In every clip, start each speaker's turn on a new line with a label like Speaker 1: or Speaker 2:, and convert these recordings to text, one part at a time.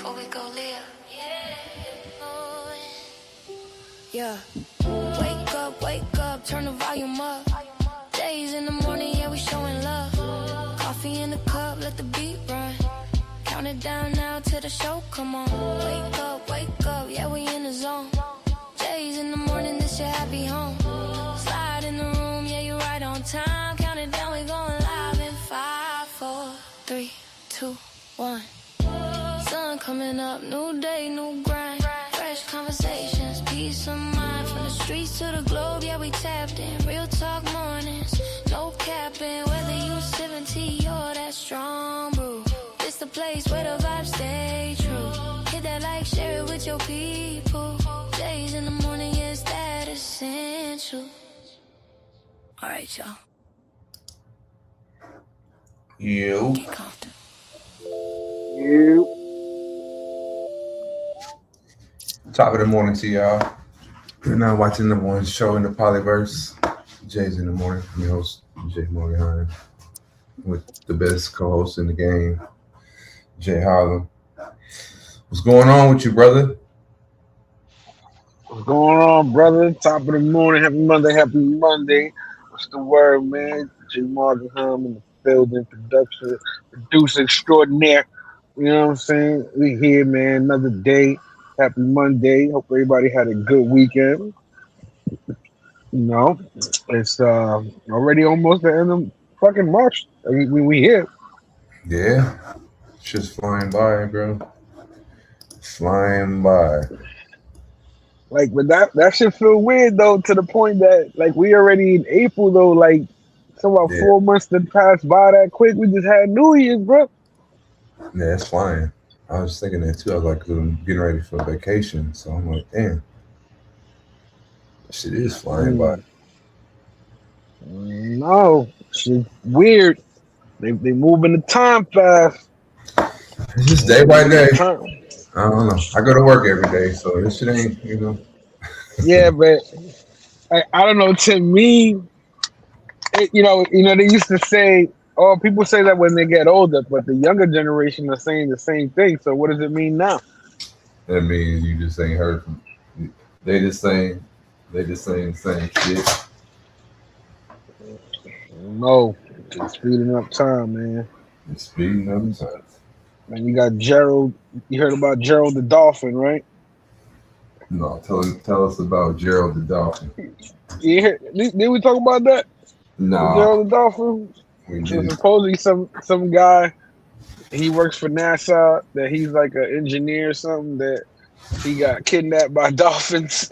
Speaker 1: before we go live. Yeah. Wake up, turn the volume up. Days in the morning, yeah, we showing love. Coffee in the cup, let the beat run. Count it down now till the show come on. Wake up, yeah, we in the zone. Days in the morning, this your happy home. Slide in the room, yeah, you right on time. Count it down, we going live in 5, 4, 3, 2, 1. Sun coming up, new day, new grind. Fresh conversations, peace of mind. From the streets to the globe, yeah, we tapped in. Real talk mornings, no capping. Whether you sipping tea or that strong brew, it's the place where the vibes stay true. Hit that like, share it with your people. Days in the morning, yes, that essential. Alright, y'all.
Speaker 2: You.
Speaker 1: Get comfortable.
Speaker 3: You.
Speaker 2: Top of the morning to y'all. You're now watching the one show in the Polyverse. Jay's in the morning. I'm your host, Jay Morgan, with the best co-host in the game, Jay Harlem. What's going on with you, brother?
Speaker 3: What's going on, brother? Top of the morning. Happy Monday. Happy Monday. What's the word, man? Jay Morgan in the building, producer extraordinaire. You know what I'm saying? We here, man. Another day. Happy Monday. Hope everybody had a good weekend. You know, it's already almost the end of fucking March. I mean, we here.
Speaker 2: Yeah. Shit's flying by, bro. Flying by.
Speaker 3: Like, but that shit feel weird though, to the point that like we already in April though. Like, so about 4 months that passed by that quick. We just had New Year's, bro.
Speaker 2: Yeah, it's flying. I was thinking that too. I was like, I'm getting ready for vacation. So I'm like, damn. Shit is flying by.
Speaker 3: No, shit weird. They moving the time fast.
Speaker 2: It's just day by day. I don't know. I go to work every day, so this shit ain't, you know.
Speaker 3: Yeah, but I don't know. To me, you know, they used to say, oh, people say that when they get older, but the younger generation are saying the same thing. So what does it mean now?
Speaker 2: That means you just ain't heard from. They just saying the same shit.
Speaker 3: No, it's speeding up time, man.
Speaker 2: It's speeding up time.
Speaker 3: And you got Gerald. You heard about Gerald the Dolphin, right?
Speaker 2: No, tell us about Gerald the Dolphin.
Speaker 3: Did we talk about that?
Speaker 2: No,
Speaker 3: Gerald the Dolphin. So supposedly some guy, he works for NASA. That he's like an engineer or something. That he got kidnapped by dolphins.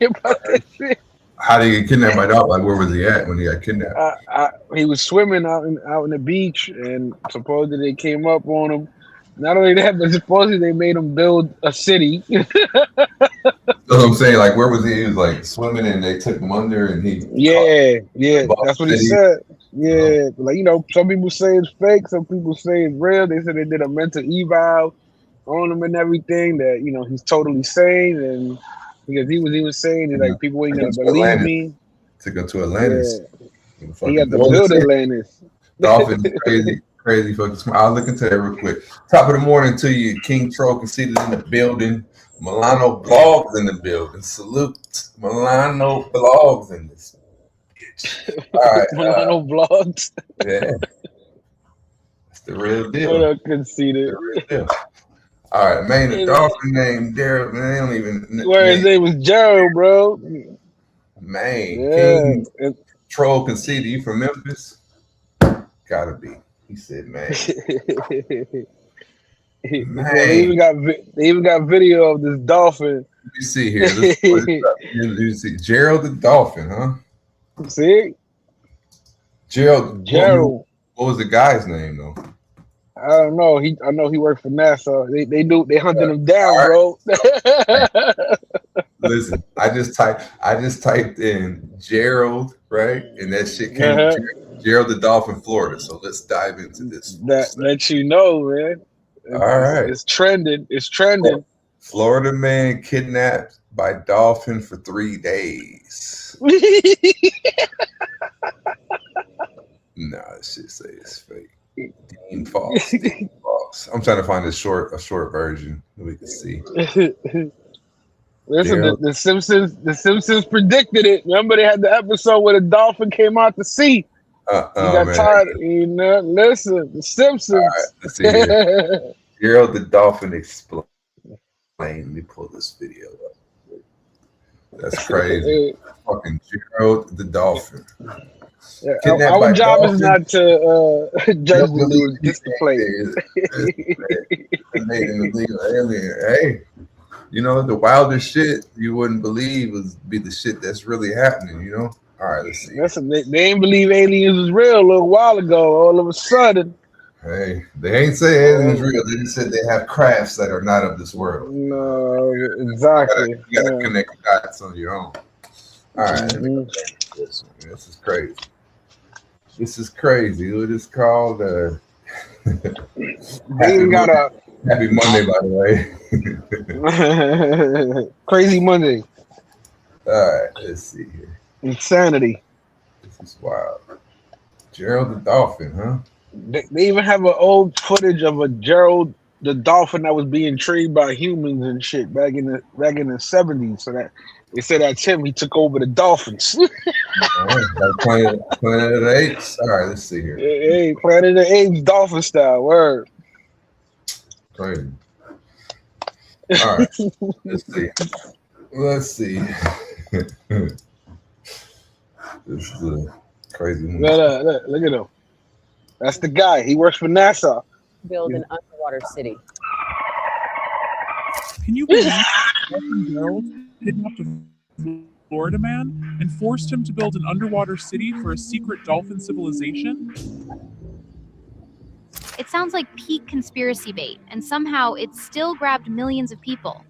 Speaker 3: About that shit.
Speaker 2: How did he get kidnapped by dolphins? Like, where was he at when he got kidnapped?
Speaker 3: He was swimming out in the beach, and supposedly they came up on him. Not only that, but supposedly they made him build a city.
Speaker 2: That's what I'm saying. Like, where was he? He was like swimming, and they took him under, and he.
Speaker 3: Yeah, that's what he said. Yeah, like, you know, some people say it's fake, some people say it's real. They said they did a mental eval on him and everything. That, you know, he's totally sane, and because he was saying that, like, people ain't gonna believe
Speaker 2: Atlantis.
Speaker 3: me.
Speaker 2: Took him to Atlantis.
Speaker 3: Yeah. He had to build Atlantis.
Speaker 2: Dolphins, crazy fucking smart. I'll look into that real quick. Top of the morning to you, King Troll conceded in the building. Milano Blogs in the building. Salute Milano Blogs in this. All right,
Speaker 3: Milano Blogs.
Speaker 2: Yeah, that's the real deal.
Speaker 3: What up, conceded?
Speaker 2: All right, man. The dolphin named Daryl. Man, they don't even.
Speaker 3: Where his name was Gerald, bro.
Speaker 2: Man,
Speaker 3: yeah.
Speaker 2: King Troll conceded. You from Memphis? Gotta be. He said, man.
Speaker 3: They even got video of this dolphin.
Speaker 2: Let me see here. You see Gerald the Dolphin, huh?
Speaker 3: See?
Speaker 2: Gerald. What was the guy's name though?
Speaker 3: I don't know. I know he worked for NASA. They hunted him down, right, bro.
Speaker 2: Listen, I just typed in Gerald, right? And that shit came up, Gerald the Dolphin, Florida. So let's dive into this.
Speaker 3: That lets you know, man.
Speaker 2: All right.
Speaker 3: It's trending. It's trending.
Speaker 2: Florida man kidnapped by dolphin for 3 days. Nah, this shit say it's fake. Dean False. I'm trying to find a short version. we can see.
Speaker 3: Listen,
Speaker 2: Gerald.
Speaker 3: the Simpsons predicted it. Remember they had the episode where the dolphin came out to sea. He got
Speaker 2: Man.
Speaker 3: tired. You know, listen, the Simpsons.
Speaker 2: All right, let's see here. Gerald the Dolphin explained. Let me pull this video up. That's crazy. Fucking Gerald the Dolphin.
Speaker 3: Yeah,
Speaker 2: Kidnapped
Speaker 3: our
Speaker 2: by
Speaker 3: job is
Speaker 2: dolphins?
Speaker 3: not to judge the news, just to play it.
Speaker 2: Made an illegal alien. Hey, you know the wildest shit you wouldn't believe be the shit that's really happening. You know. All right, let's see.
Speaker 3: Listen, they didn't believe aliens was real a little while ago. All of a sudden,
Speaker 2: Hey, they ain't say aliens real. They just said they have crafts that are not of this world.
Speaker 3: no, exactly.
Speaker 2: You gotta connect the dots on your own. All right, let me go back to this one. This is crazy. This is crazy. What is called?
Speaker 3: They even got a
Speaker 2: Happy Monday, by the way.
Speaker 3: Crazy Monday.
Speaker 2: All right, let's see here.
Speaker 3: Insanity.
Speaker 2: This is wild. Gerald the Dolphin, huh?
Speaker 3: They even have an old footage of a Gerald the dolphin that was being trained by humans and shit back in the 70s. So that they said that's him. He took over the dolphins.
Speaker 2: All right, like Planet of the Apes. All right, let's see here.
Speaker 3: Hey, Planet of the Apes dolphin style. Word.
Speaker 2: Crazy. All right, let's see. Let's see. This is a crazy one.
Speaker 3: Look at him. That's the guy. He works for NASA.
Speaker 4: Build an underwater city.
Speaker 5: Can you believe Gerald kidnapped a Florida man and forced him to build an underwater city for a secret dolphin civilization?
Speaker 6: It sounds like peak conspiracy bait, and somehow it still grabbed millions of people.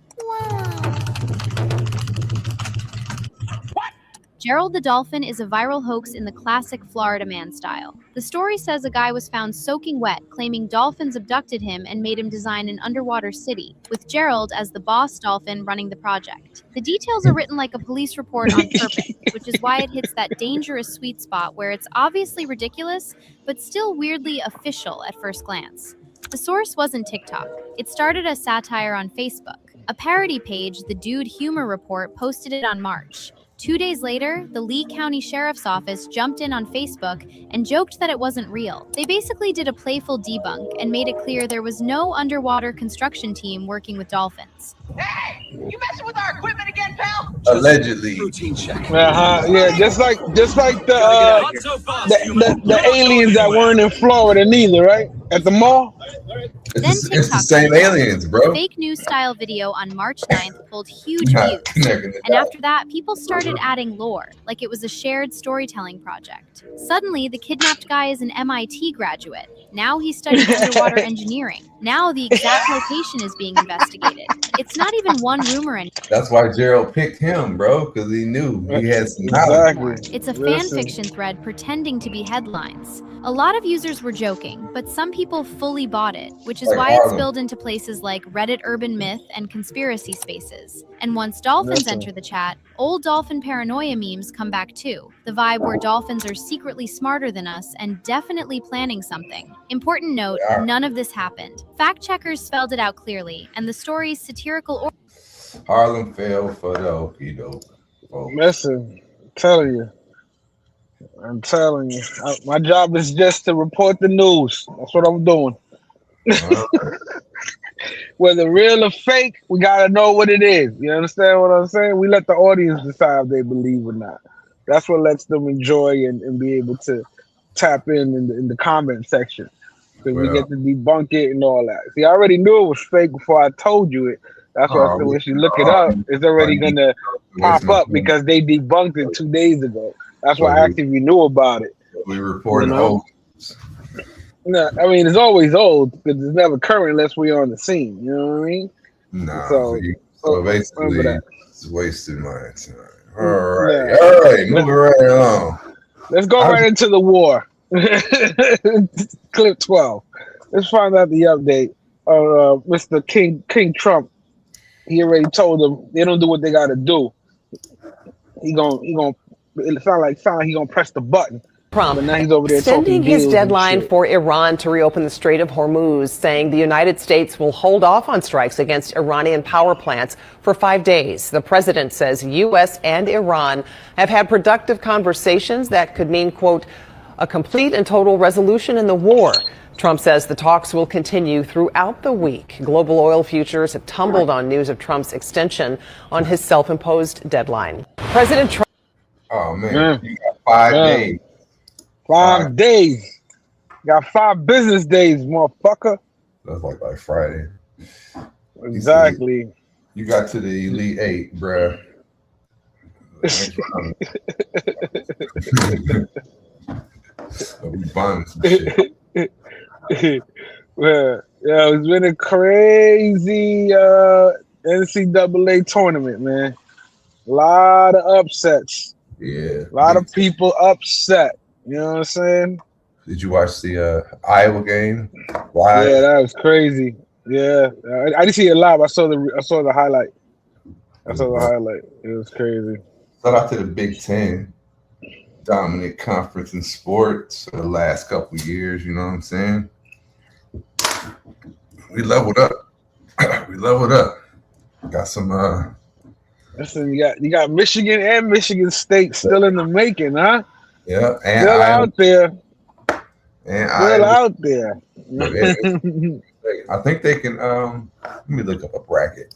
Speaker 6: Gerald the Dolphin is a viral hoax in the classic Florida Man style. The story says a guy was found soaking wet, claiming dolphins abducted him and made him design an underwater city, with Gerald as the boss dolphin running the project. The details are written like a police report on purpose, which is why it hits that dangerous sweet spot where it's obviously ridiculous, but still weirdly official at first glance. The source wasn't TikTok. It started as satire on Facebook. A parody page, the Dude Humor Report, posted it on March. 2 days later, the Lee County Sheriff's Office jumped in on Facebook and joked that it wasn't real. They basically did a playful debunk and made it clear there was no underwater construction team working with dolphins.
Speaker 7: Hey, you messing with our equipment again, pal?
Speaker 2: Allegedly.
Speaker 7: Routine check.
Speaker 3: Yeah, just like the aliens that weren't in Florida neither, right? At the mall.
Speaker 2: It's the same aliens, bro.
Speaker 6: Fake news style video on March 9th pulled huge views. And after that, people started adding lore, like it was a shared storytelling project. Suddenly, the kidnapped guy is an MIT graduate. Now he's studying underwater engineering. Now the exact location is being investigated. It's not even one rumor anymore.
Speaker 2: That's why Gerald picked him, bro, because he knew he had some knowledge.
Speaker 3: Exactly.
Speaker 6: It's a fan fiction thread pretending to be headlines. A lot of users were joking, but some people fully bought it, which is why it's spilled into places like Reddit Urban Myth and conspiracy spaces. And once dolphins enter the chat, old dolphin paranoia memes come back too. The vibe where dolphins are secretly smarter than us and definitely planning something. Important note, none of this happened. Fact checkers spelled it out clearly, and the story's satirical
Speaker 2: Harlem fell for the okie doke.
Speaker 3: Listen, I'm telling you. My job is just to report the news. That's what I'm doing. Whether real or fake, we gotta know what it is. You understand what I'm saying? We let the audience decide if they believe or not. That's what lets them enjoy and be able to tap in the comment section. Because we get to debunk it and all that. See, I already knew it was fake before I told you it. That's why I said when you look it up, it's already gonna pop up because they debunked it 2 days ago. That's why I asked if you knew about it.
Speaker 2: We reported old.
Speaker 3: No, I mean it's always old because it's never current unless we're on the scene. You know what I mean?
Speaker 2: Nah.
Speaker 3: So
Speaker 2: basically, it's wasting my time. All right, moving right along.
Speaker 3: Let's go right into the war. Clip 12. Let's find out the update of Mr. King Trump. He already told them they don't do what they got to do. He gonna. It sound like he gonna press the button
Speaker 8: Trump
Speaker 3: But now he's over there
Speaker 8: extending
Speaker 3: talking
Speaker 8: his
Speaker 3: deals and
Speaker 8: deadline
Speaker 3: shit.
Speaker 8: for Iran to reopen the Strait of Hormuz, saying the United States will hold off on strikes against Iranian power plants for 5 days. The president says U.S. and Iran have had productive conversations that could mean, quote, a complete and total resolution in the war. Trump says the talks will continue throughout the week. Global oil futures have tumbled on news of Trump's extension on his self-imposed deadline. President Trump.
Speaker 2: Oh man, you got 5 days.
Speaker 3: 5 days. Got 5 business days, motherfucker.
Speaker 2: That's like Friday.
Speaker 3: Exactly.
Speaker 2: You got to the Elite Eight, bruh. We buying some shit.
Speaker 3: Yeah, it's been a crazy NCAA tournament, man. A lot of upsets.
Speaker 2: Yeah.
Speaker 3: A lot of people upset. You know what I'm saying?
Speaker 2: Did you watch the Iowa game live?
Speaker 3: Yeah, that was crazy. Yeah, I didn't see it live. I saw the highlight. It was crazy.
Speaker 2: Shout out to the Big Ten, dominant conference in sports for the last couple of years. You know what I'm saying? We leveled up. Got some.
Speaker 3: Listen, you got Michigan and Michigan State still in the making, huh?
Speaker 2: Yeah, and
Speaker 3: still
Speaker 2: Iowa,
Speaker 3: out there.
Speaker 2: And
Speaker 3: still out there.
Speaker 2: I think they can. Let me look up a bracket.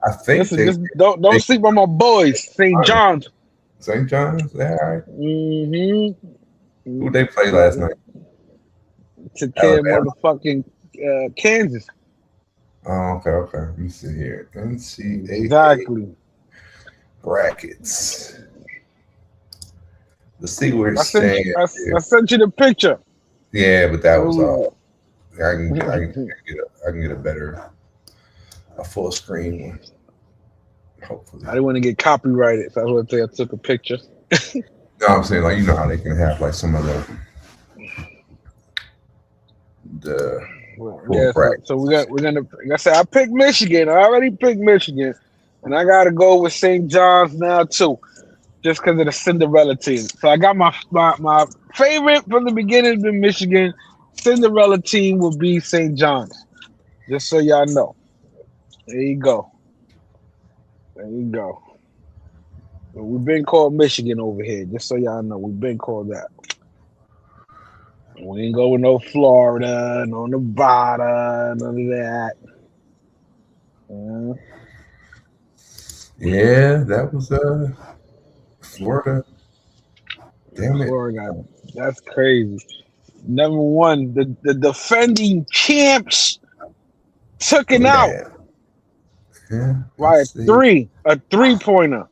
Speaker 2: I think
Speaker 3: don't sleep on my boys, St. John's.
Speaker 2: St. John's, yeah, all right.
Speaker 3: Mm-hmm.
Speaker 2: Who they play last night?
Speaker 3: Took care of motherfucking Kansas.
Speaker 2: Oh, okay. Let me see here. NCAA
Speaker 3: Exactly.
Speaker 2: brackets. Let's see where
Speaker 3: I
Speaker 2: it's staying.
Speaker 3: I sent you the picture.
Speaker 2: Yeah, but that was all. I can get a full screen one. Hopefully.
Speaker 3: I didn't want to get copyrighted, so I was going to say I took a picture.
Speaker 2: No, I'm saying, like, you know how they can have like some of the
Speaker 3: so we're gonna. Like I said, I picked Michigan. I already picked Michigan, and I gotta go with St. John's now too, just because of the Cinderella team. So I got my favorite from the beginning been Michigan. Cinderella team will be St. John's. Just so y'all know. There you go. But we've been called Michigan over here, just so y'all know. We've been called that. We ain't go with no Florida, no Nevada, none of that.
Speaker 2: Yeah, that was Florida. Damn it.
Speaker 3: Florida, that's crazy. Number one, the defending champs took it out.
Speaker 2: Yeah,
Speaker 3: by a 3-pointer.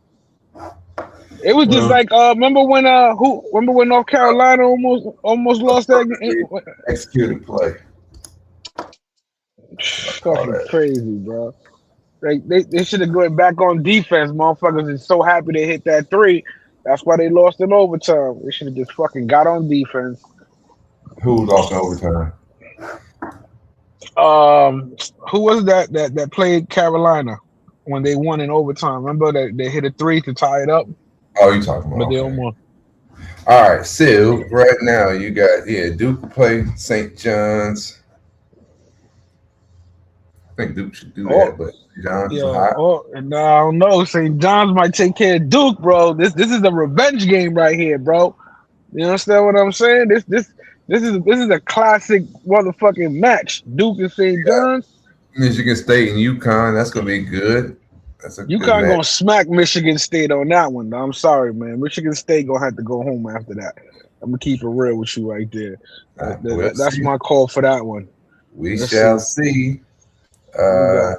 Speaker 3: It was just like remember when North Carolina almost lost that
Speaker 2: executed play.
Speaker 3: Fucking crazy, bro. They should have gone back on defense. Motherfuckers is so happy they hit that 3. That's why they lost in overtime. They should have just fucking got on defense.
Speaker 2: Who lost in overtime?
Speaker 3: Who was that played Carolina when they won in overtime? Remember that they hit a 3 to tie it up?
Speaker 2: Oh, you talking about?
Speaker 3: But they almost.
Speaker 2: All right, so right now you got Duke play St. John's. I think Duke should do that, but St. John's is hot.
Speaker 3: And I don't know. St. John's might take care of Duke, bro. This is a revenge game right here, bro. You understand what I'm saying? This is a classic motherfucking match. Duke and St. John's.
Speaker 2: Michigan State and UConn. That's gonna be good. That's a
Speaker 3: UConn gonna smack Michigan State on that one. Though. I'm sorry, man. Michigan State gonna have to go home after that. I'm gonna keep it real with you right there. That's my call for that one.
Speaker 2: Let's shall see.
Speaker 3: I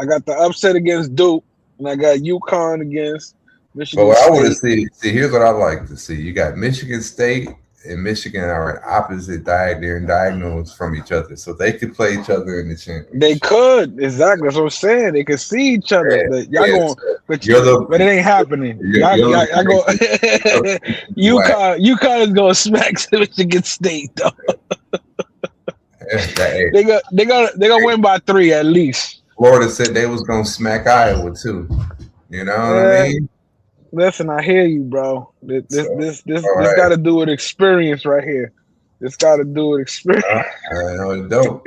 Speaker 3: got the upset against Duke, and I got UConn against Michigan State.
Speaker 2: I want to see. Here's what I like to see. You got Michigan State and Michigan are in opposite diagonals from each other, so they could play each other in the championship.
Speaker 3: They could, exactly. That's what I'm saying. They could see each other, but but it ain't happening. UConn is gonna smack Michigan State though. They gonna win by 3 at least.
Speaker 2: Florida said they was gonna smack Iowa too. You know what I mean?
Speaker 3: Listen, I hear you, bro. This
Speaker 2: So,
Speaker 3: this
Speaker 2: all right.
Speaker 3: got to do with experience right here. This got to do with experience.
Speaker 2: I know it don't.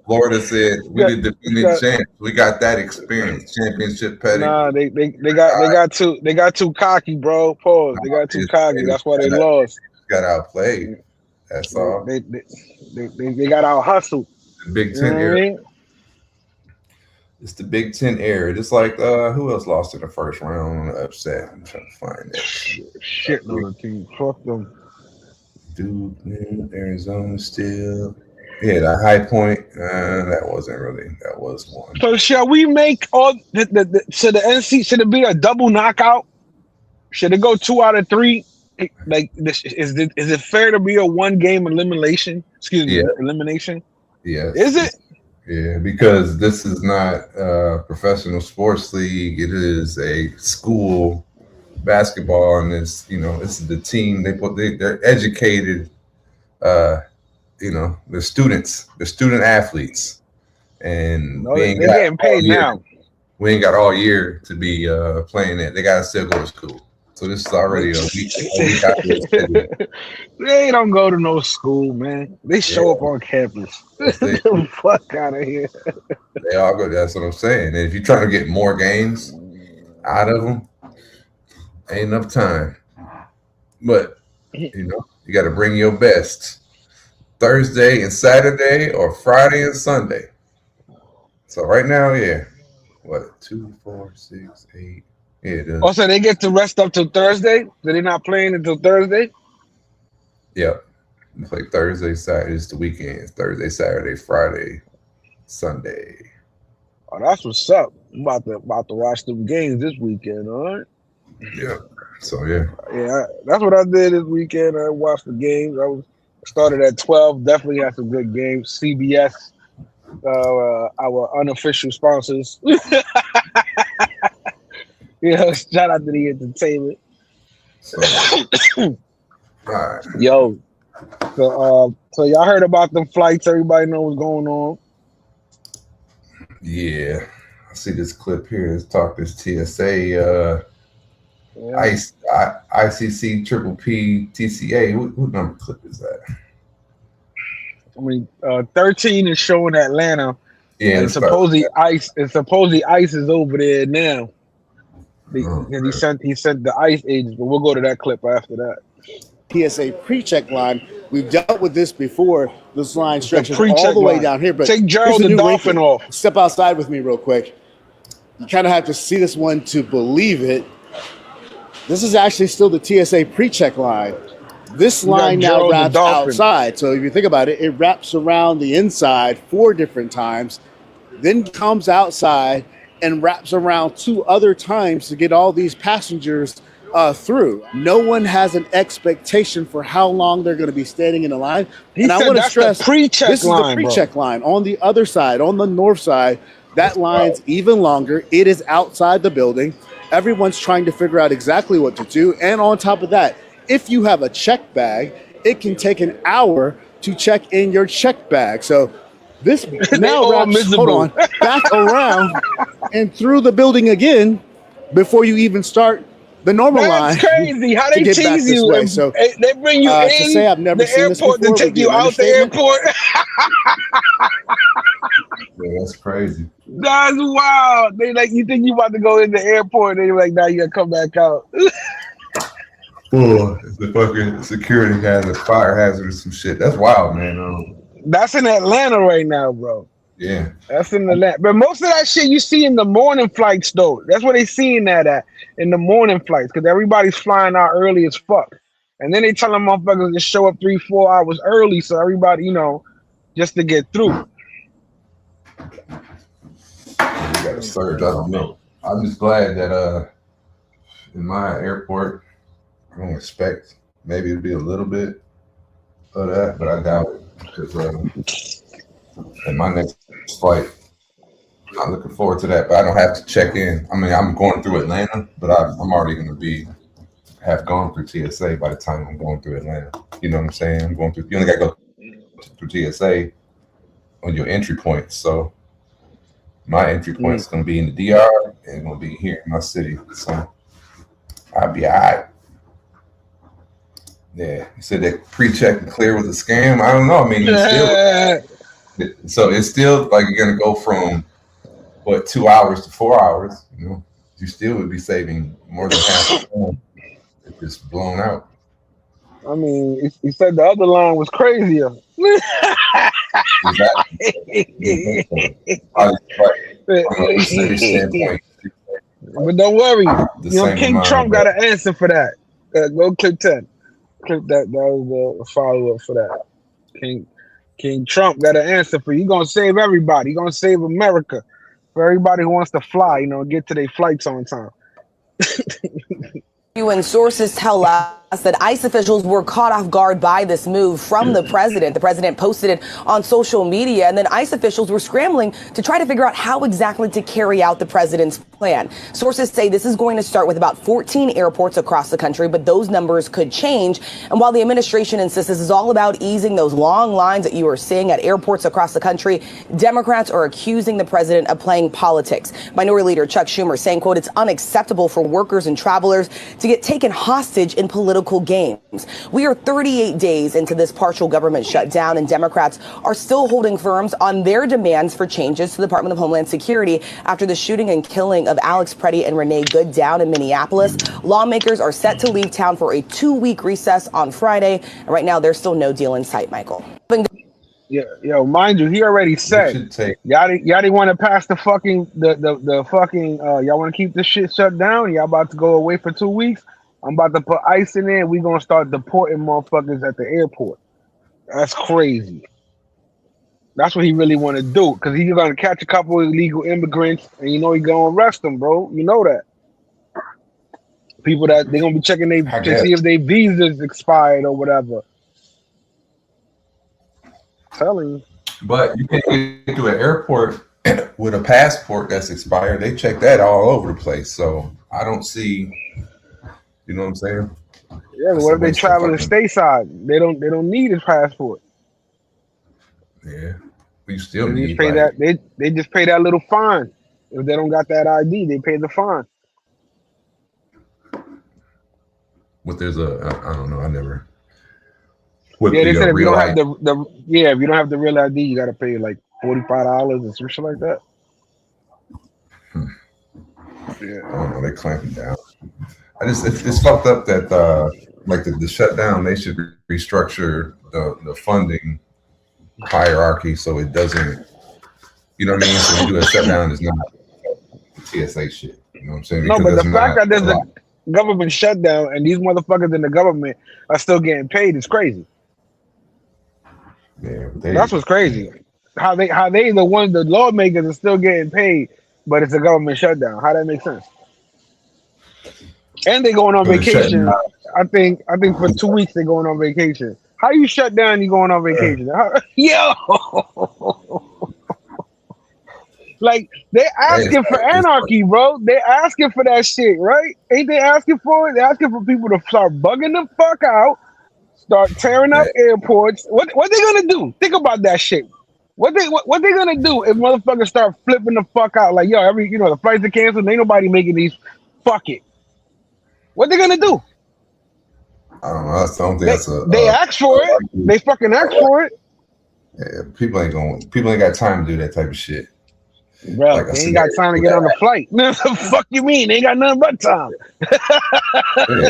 Speaker 2: Florida said we the defending champs. We got that experience, championship pedigree.
Speaker 3: Nah, they got too cocky, bro. Pause. They got too cocky. That's why they lost.
Speaker 2: Got outplayed. That's all.
Speaker 3: They got out hustled.
Speaker 2: The Big Ten era. It's the Big Ten era. Just like who else lost in the first round on the upset? I'm trying to find that
Speaker 3: shit. No team. Fuck them.
Speaker 2: Duke, Arizona still. Yeah, the High Point. That wasn't really. That was one.
Speaker 3: So shall we make all should the NC should it be a double knockout? Should it go 2 out of 3? Like this is it fair to be a 1-game elimination? Excuse me, elimination.
Speaker 2: Yeah.
Speaker 3: Is it?
Speaker 2: Yeah, because this is not a professional sports league. It is a school basketball, and it's this is the team they're educated. They're students, they're student athletes, and
Speaker 3: they're getting paid now.
Speaker 2: We ain't got all year to be playing it. They gotta still go to school. So this is already a week after this.
Speaker 3: They don't go to no school, man. They show up on campus. Get the fuck out of here.
Speaker 2: They all go. That's what I'm saying. And if you're trying to get more games out of them, ain't enough time. But you got to bring your best Thursday and Saturday, or Friday and Sunday. So right now, what 2, 4, 6, 8. Yeah.
Speaker 3: Also, they get to rest up till Thursday. So they're not playing until Thursday.
Speaker 2: Yep. It's like Thursday, Saturday. It's the weekend. Thursday, Saturday, Friday, Sunday.
Speaker 3: Oh, that's what's up. I'm about to watch them games this weekend. All right.
Speaker 2: Yeah. So yeah,
Speaker 3: that's what I did this weekend. I watched the games. I started at 12. Definitely had some good games. CBS, our unofficial sponsors. Shout out to the entertainment.
Speaker 2: So, all right.
Speaker 3: Yo, so y'all heard about them flights? Everybody know what's going on.
Speaker 2: Yeah, I see this clip here. Let's talk this TSA. ICC Triple P TCA. What number clip is that?
Speaker 3: I mean, 13 is showing Atlanta.
Speaker 2: Yeah,
Speaker 3: and supposedly ICE is over there now. He sent the ICE agents, but we'll go to that clip after that.
Speaker 9: PSA pre-check line. We've dealt with this before. This line stretches all the way down here. But
Speaker 3: take Gerald the Dolphin off.
Speaker 9: Step outside with me real quick. You kind of have to see this one to believe it. This is actually still the TSA pre-check line. This line now wraps outside. So if you think about it, it wraps around the inside 4 different times, then comes outside and wraps around 2 other times to get all these passengers through. No one has an expectation for how long they're going to be standing in the line. And I want to stress, this is the pre-check line. On the other side, on the north side, that line's even longer. It is outside the building. Everyone's trying to figure out exactly what to do. And on top of that, if you have a check bag, it can take an hour to check in your check bag. So this now wraps, back around and through the building again before you even start the normal line.
Speaker 3: That's crazy. How they tease you.
Speaker 9: Way. So
Speaker 3: they bring you in
Speaker 9: to say I've never
Speaker 3: the
Speaker 9: seen
Speaker 3: airport
Speaker 9: this before,
Speaker 3: to take you out the airport.
Speaker 2: Yeah, that's crazy.
Speaker 3: That's wild. They like, you think you about to go in the airport, and they're like, now you gotta come back out.
Speaker 2: The fucking security has a fire hazard or some shit. That's wild, man.
Speaker 3: That's in Atlanta right now, bro.
Speaker 2: Yeah.
Speaker 3: That's in Atlanta. But most of that shit you see in the morning flights, though. That's where they seeing that at, in the morning flights, because everybody's flying out early as fuck. And then they tell them motherfuckers to show up 3-4 hours early so everybody, just to get through.
Speaker 2: You got a surge. I don't know. I'm just glad that in my airport, I don't expect, maybe it'll be a little bit of that, but I doubt it. Because in my next flight, I'm looking forward to that, but I don't have to check in. I mean, I'm going through Atlanta, but I'm already going to have gone through TSA by the time I'm going through Atlanta. You know what I'm saying? I'm going through. You only got to go through TSA on your entry point. So my entry point is going to be in the DR and going to be here in my city. So I'll be all right. Yeah, he said that pre-check and clear was a scam. I don't know. I mean, it's still like you're gonna go from 2 hours to 4 hours. You know, you still would be saving more than half the time. It's just blown out.
Speaker 3: I mean, he said the other line was crazier. But don't worry, King Trump got an answer for that. Go clip 10. Clip that. That was the follow-up for that. King Trump got an answer for you. He's gonna save everybody. He's gonna save America for everybody who wants to fly. You know, get to their flights on time.
Speaker 10: UN sources tell us that ICE officials were caught off guard by this move from the president. The president posted it on social media, and then ICE officials were scrambling to try to figure out how exactly to carry out the president's plan. Sources say this is going to start with about 14 airports across the country, but those numbers could change. And while the administration insists this is all about easing those long lines that you are seeing at airports across the country, Democrats are accusing the president of playing politics. Minority Leader Chuck Schumer saying, quote, "It's unacceptable for workers and travelers to get taken hostage in political games." We are 38 days into this partial government shutdown, and Democrats are still holding firm on their demands for changes to the Department of Homeland Security after the shooting and killing of Alex Preddy and Renee Good down in Minneapolis. Lawmakers are set to leave town for a 2-week recess on Friday, and right now there's still no deal in sight, Michael.
Speaker 3: Yeah, yo, mind you, he already said y'all didn't want to pass the fucking y'all want to keep this shit shut down. Y'all about to go away for 2 weeks. I'm about to put ICE in there. We gonna start deporting motherfuckers at the airport. That's crazy. That's what he really want to do, because he's gonna catch a couple of illegal immigrants, and you know he gonna arrest them, bro. You know that. People that they're gonna be checking to see if their visas expired or whatever. Telling you.
Speaker 2: But you can't get to an airport with a passport that's expired. They check that all over the place. So I don't see, you know what I'm saying?
Speaker 3: Yeah, but what if they travel to stateside? They don't need a passport.
Speaker 2: Yeah, you still
Speaker 3: they
Speaker 2: need
Speaker 3: just pay that. They just pay that little fine. If they don't got that ID, they pay the fine.
Speaker 2: But there's I don't know. I never.
Speaker 3: Yeah, they said if you don't have if you don't have the real ID, you got to pay like $45 or some shit like that.
Speaker 2: Yeah, I don't know. They're clamping down. It's fucked up that like the shutdown. They should restructure the funding hierarchy so it doesn't. You know what I mean? So you do a shutdown, it's not TSA shit. You know what I'm saying?
Speaker 3: No, but the fact that there's a government shutdown and these motherfuckers in the government are still getting paid is crazy.
Speaker 2: Yeah,
Speaker 3: that's what's crazy. How they the lawmakers are still getting paid, but it's a government shutdown. How that make sense? And they going on vacation. I think for 2 weeks they're going on vacation. How you shut down? You going on vacation? Yo, like they asking for anarchy, bro. They asking for that shit, right? Ain't they asking for it? They asking for people to start bugging the fuck out. Start tearing up airports. What they gonna do? Think about that shit. What they gonna do if motherfuckers start flipping the fuck out? Like, yo, the flights are canceled. Ain't nobody making these. Fuck it. What they gonna do?
Speaker 2: I don't know. I don't think
Speaker 3: they asked for it. They fucking asked for it.
Speaker 2: Yeah, people ain't got time to do that type of shit.
Speaker 3: Bro, they ain't got time to get on the flight. Man, the fuck you mean? They ain't got nothing but time.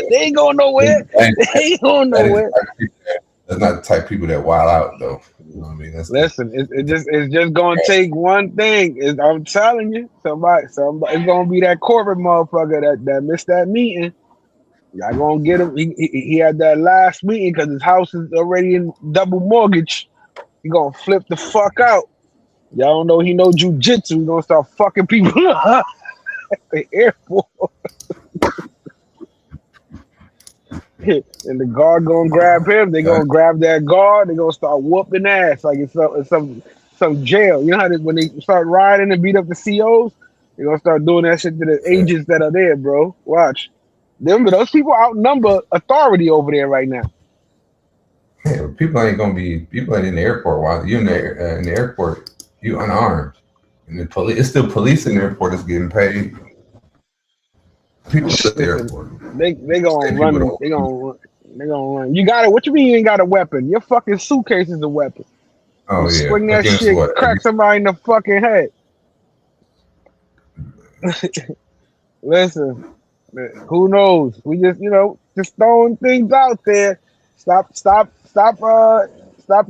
Speaker 3: They ain't going nowhere. They ain't going nowhere.
Speaker 2: That's not the type of people that wild out, though. You know what I mean?
Speaker 3: Listen, it's just gonna take one thing. I'm telling you, somebody, it's gonna be that corporate motherfucker that missed that meeting. Y'all gonna get him. He had that last meeting because his house is already in double mortgage. He gonna flip the fuck out. Y'all don't know he know jujitsu. He gonna start fucking people up at the airport. And the guard gonna grab him. They gonna grab that guard. They gonna start whooping ass like it's some jail. You know how when they start riding and beat up the COs, they gonna start doing that shit to the agents that are there, bro. Watch. Those people outnumber authority over there right now.
Speaker 2: Yeah, people ain't in the airport while you in the airport. You unarmed, and the police. It's still police in the airport that's getting paid. People at the airport.
Speaker 3: They gonna
Speaker 2: Same
Speaker 3: run.
Speaker 2: people
Speaker 3: They
Speaker 2: don't.
Speaker 3: gonna run. You got it. What you mean you ain't got a weapon? Your fucking suitcase is a weapon.
Speaker 2: Oh
Speaker 3: You
Speaker 2: yeah.
Speaker 3: swing that
Speaker 2: Against
Speaker 3: shit,
Speaker 2: what?
Speaker 3: crack somebody in the fucking head. Listen, who knows? We just just throwing things out there. Stop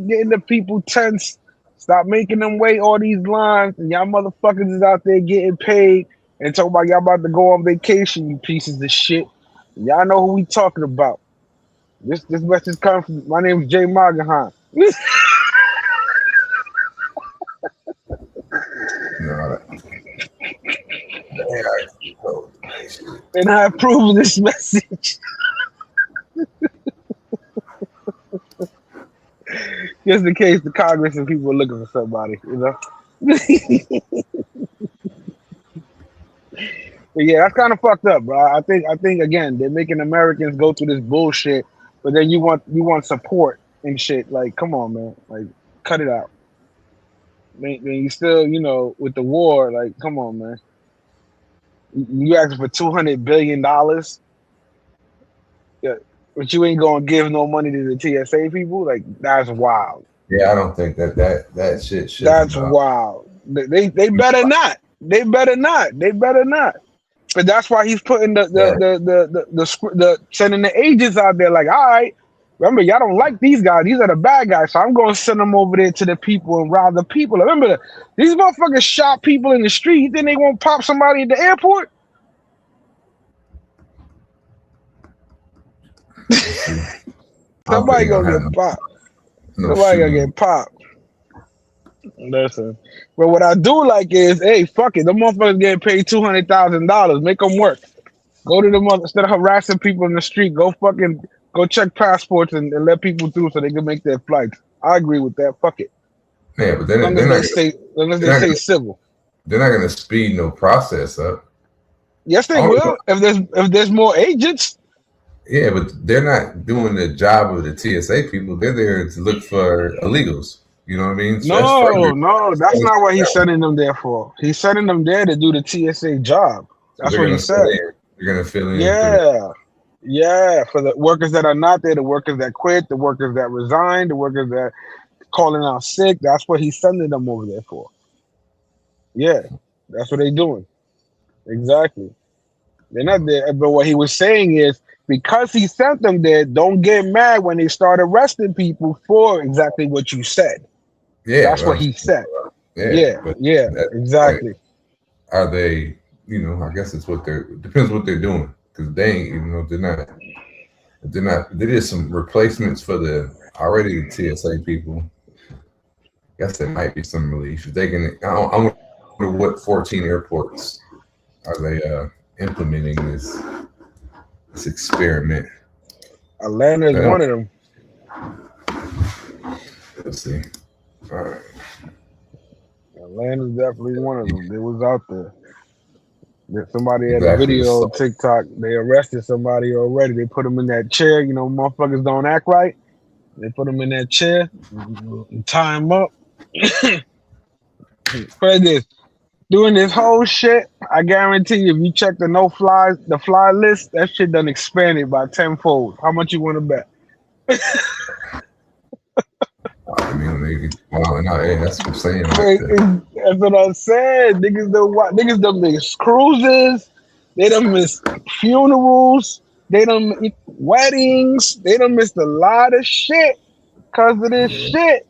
Speaker 3: getting the people tense. Stop making them wait all these lines, and y'all motherfuckers is out there getting paid and talking about y'all about to go on vacation, you pieces of shit. Y'all know who we talking about. This message comes from my name is Jay Margahan.
Speaker 2: No,
Speaker 3: And I approve of this message. Just in case the Congress and people are looking for somebody, But yeah, that's kind of fucked up, bro. I think again they're making Americans go through this bullshit, but then you want support and shit. Like, come on, man. Like, cut it out. Then you still, with the war, like, come on, man. You asking for $200 billion, yeah, but you ain't gonna give no money to the TSA people? Like, that's wild.
Speaker 2: Yeah, I don't think that shit should.
Speaker 3: That's wild. They better not. They better not. They better not. But that's why he's putting the sending the agents out there. Like, all right, remember, y'all don't like these guys. These are the bad guys. So I'm going to send them over there to the people and rob the people. Remember, these motherfuckers shot people in the street. You think they won't pop somebody at the airport? Somebody gonna get popped. Somebody gonna get popped. Listen, but what I do like is, hey, fuck it, the motherfuckers getting paid $200,000. Make them work. Go to the mother instead of harassing people in the street. Go check passports and let people through so they can make their flights. I agree with that. Fuck it.
Speaker 2: Yeah, but then
Speaker 3: they stay civil.
Speaker 2: They're not gonna speed no process up.
Speaker 3: Yes, they will. If there's more agents.
Speaker 2: Yeah, but they're not doing the job of the TSA people. They're there to look for illegals. You know what I mean? So
Speaker 3: no, that's not what he's sending them there for. He's sending them there to do the TSA job. That's what he said.
Speaker 2: You're gonna fill in.
Speaker 3: Yeah, for the workers that are not there, the workers that quit, the workers that resigned, the workers that calling out sick. That's what he's sending them over there for. Yeah, that's what they're doing. Exactly. They're not there. But what he was saying is, because he sent them there, don't get mad when they start arresting people for exactly what you said.
Speaker 2: Yeah,
Speaker 3: that's what he said. Yeah, exactly.
Speaker 2: Are they? I guess it's depends what they're doing, because they ain't. They're not. They did some replacements for the TSA people. I guess there might be some relief. They can. I wonder what 14 airports are they implementing this experiment.
Speaker 3: Atlanta is one of them.
Speaker 2: Let's see. All right.
Speaker 3: Atlanta's definitely one of them. It was out there. Somebody had a video on TikTok. They arrested somebody already. They put them in that chair. Motherfuckers don't act right. They put them in that chair and tie them up. For this, doing this whole shit, I guarantee you, if you check the fly list, that shit done expanded by 10-fold. How much you want to bet?
Speaker 2: I mean, that's what I'm saying.
Speaker 3: That's what I'm saying. Niggas done miss cruises. They done miss funerals. They done miss weddings. They done missed a lot of shit because of this shit.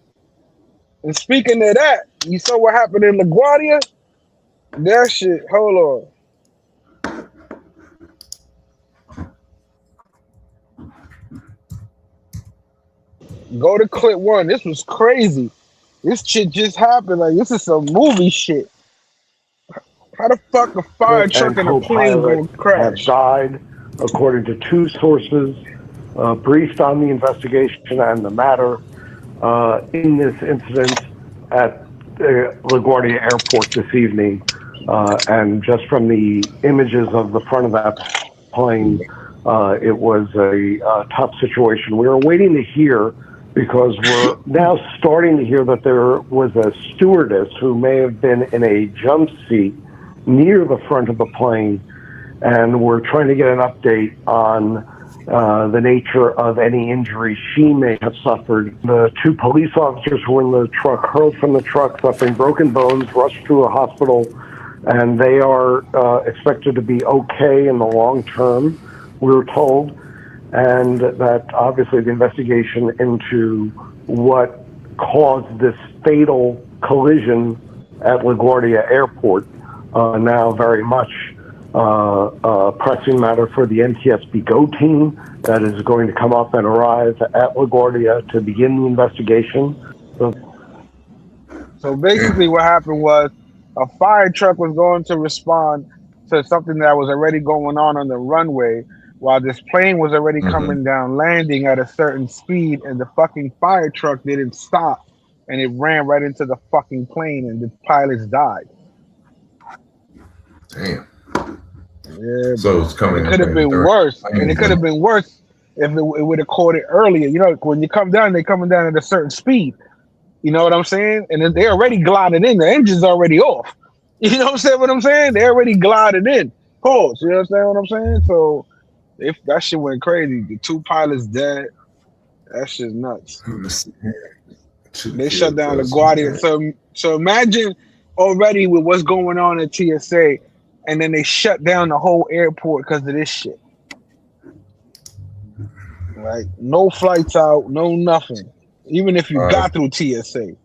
Speaker 3: And speaking of that, you saw what happened in LaGuardia? That shit, hold on. Go to clip 1. This was crazy. This shit just happened. Like, this is some movie shit. How the fuck a fire truck and a plane going to crash?
Speaker 11: Have died, according to 2 sources, briefed on the investigation and the matter in this incident at LaGuardia Airport this evening. And just from the images of the front of that plane, it was a tough situation. We were waiting to hear, because we're now starting to hear that there was a stewardess who may have been in a jump seat near the front of the plane and we're trying to get an update on the nature of any injuries she may have suffered. The 2 police officers who were in the truck hurled from the truck, suffering broken bones, rushed to a hospital, and they are expected to be okay in the long term, we were told, and that obviously the investigation into what caused this fatal collision at LaGuardia Airport now very much a pressing matter for the NTSB GO team that is going to come up and arrive at LaGuardia to begin the investigation.
Speaker 3: So basically what happened was a fire truck was going to respond to something that was already going on the runway while this plane was already coming down, landing at a certain speed, and the fucking fire truck didn't stop, and it ran right into the fucking plane, and the pilots died.
Speaker 2: Damn.
Speaker 3: Yeah,
Speaker 2: so it's coming.
Speaker 3: It could have been worse, and it could have been worse if it would have caught it earlier. You know, when you come down, they're coming down at a certain speed. You know what I'm saying? And they're already gliding in. The engine's already off. You know what I'm saying? They're already gliding in. Pause. You understand what I'm saying? So if that shit went crazy, the 2 pilots dead. That shit's nuts. They shut down LaGuardia. So imagine already with what's going on at TSA, and then they shut down the whole airport because of this shit. Like no flights out, no nothing. Even if you got through TSA.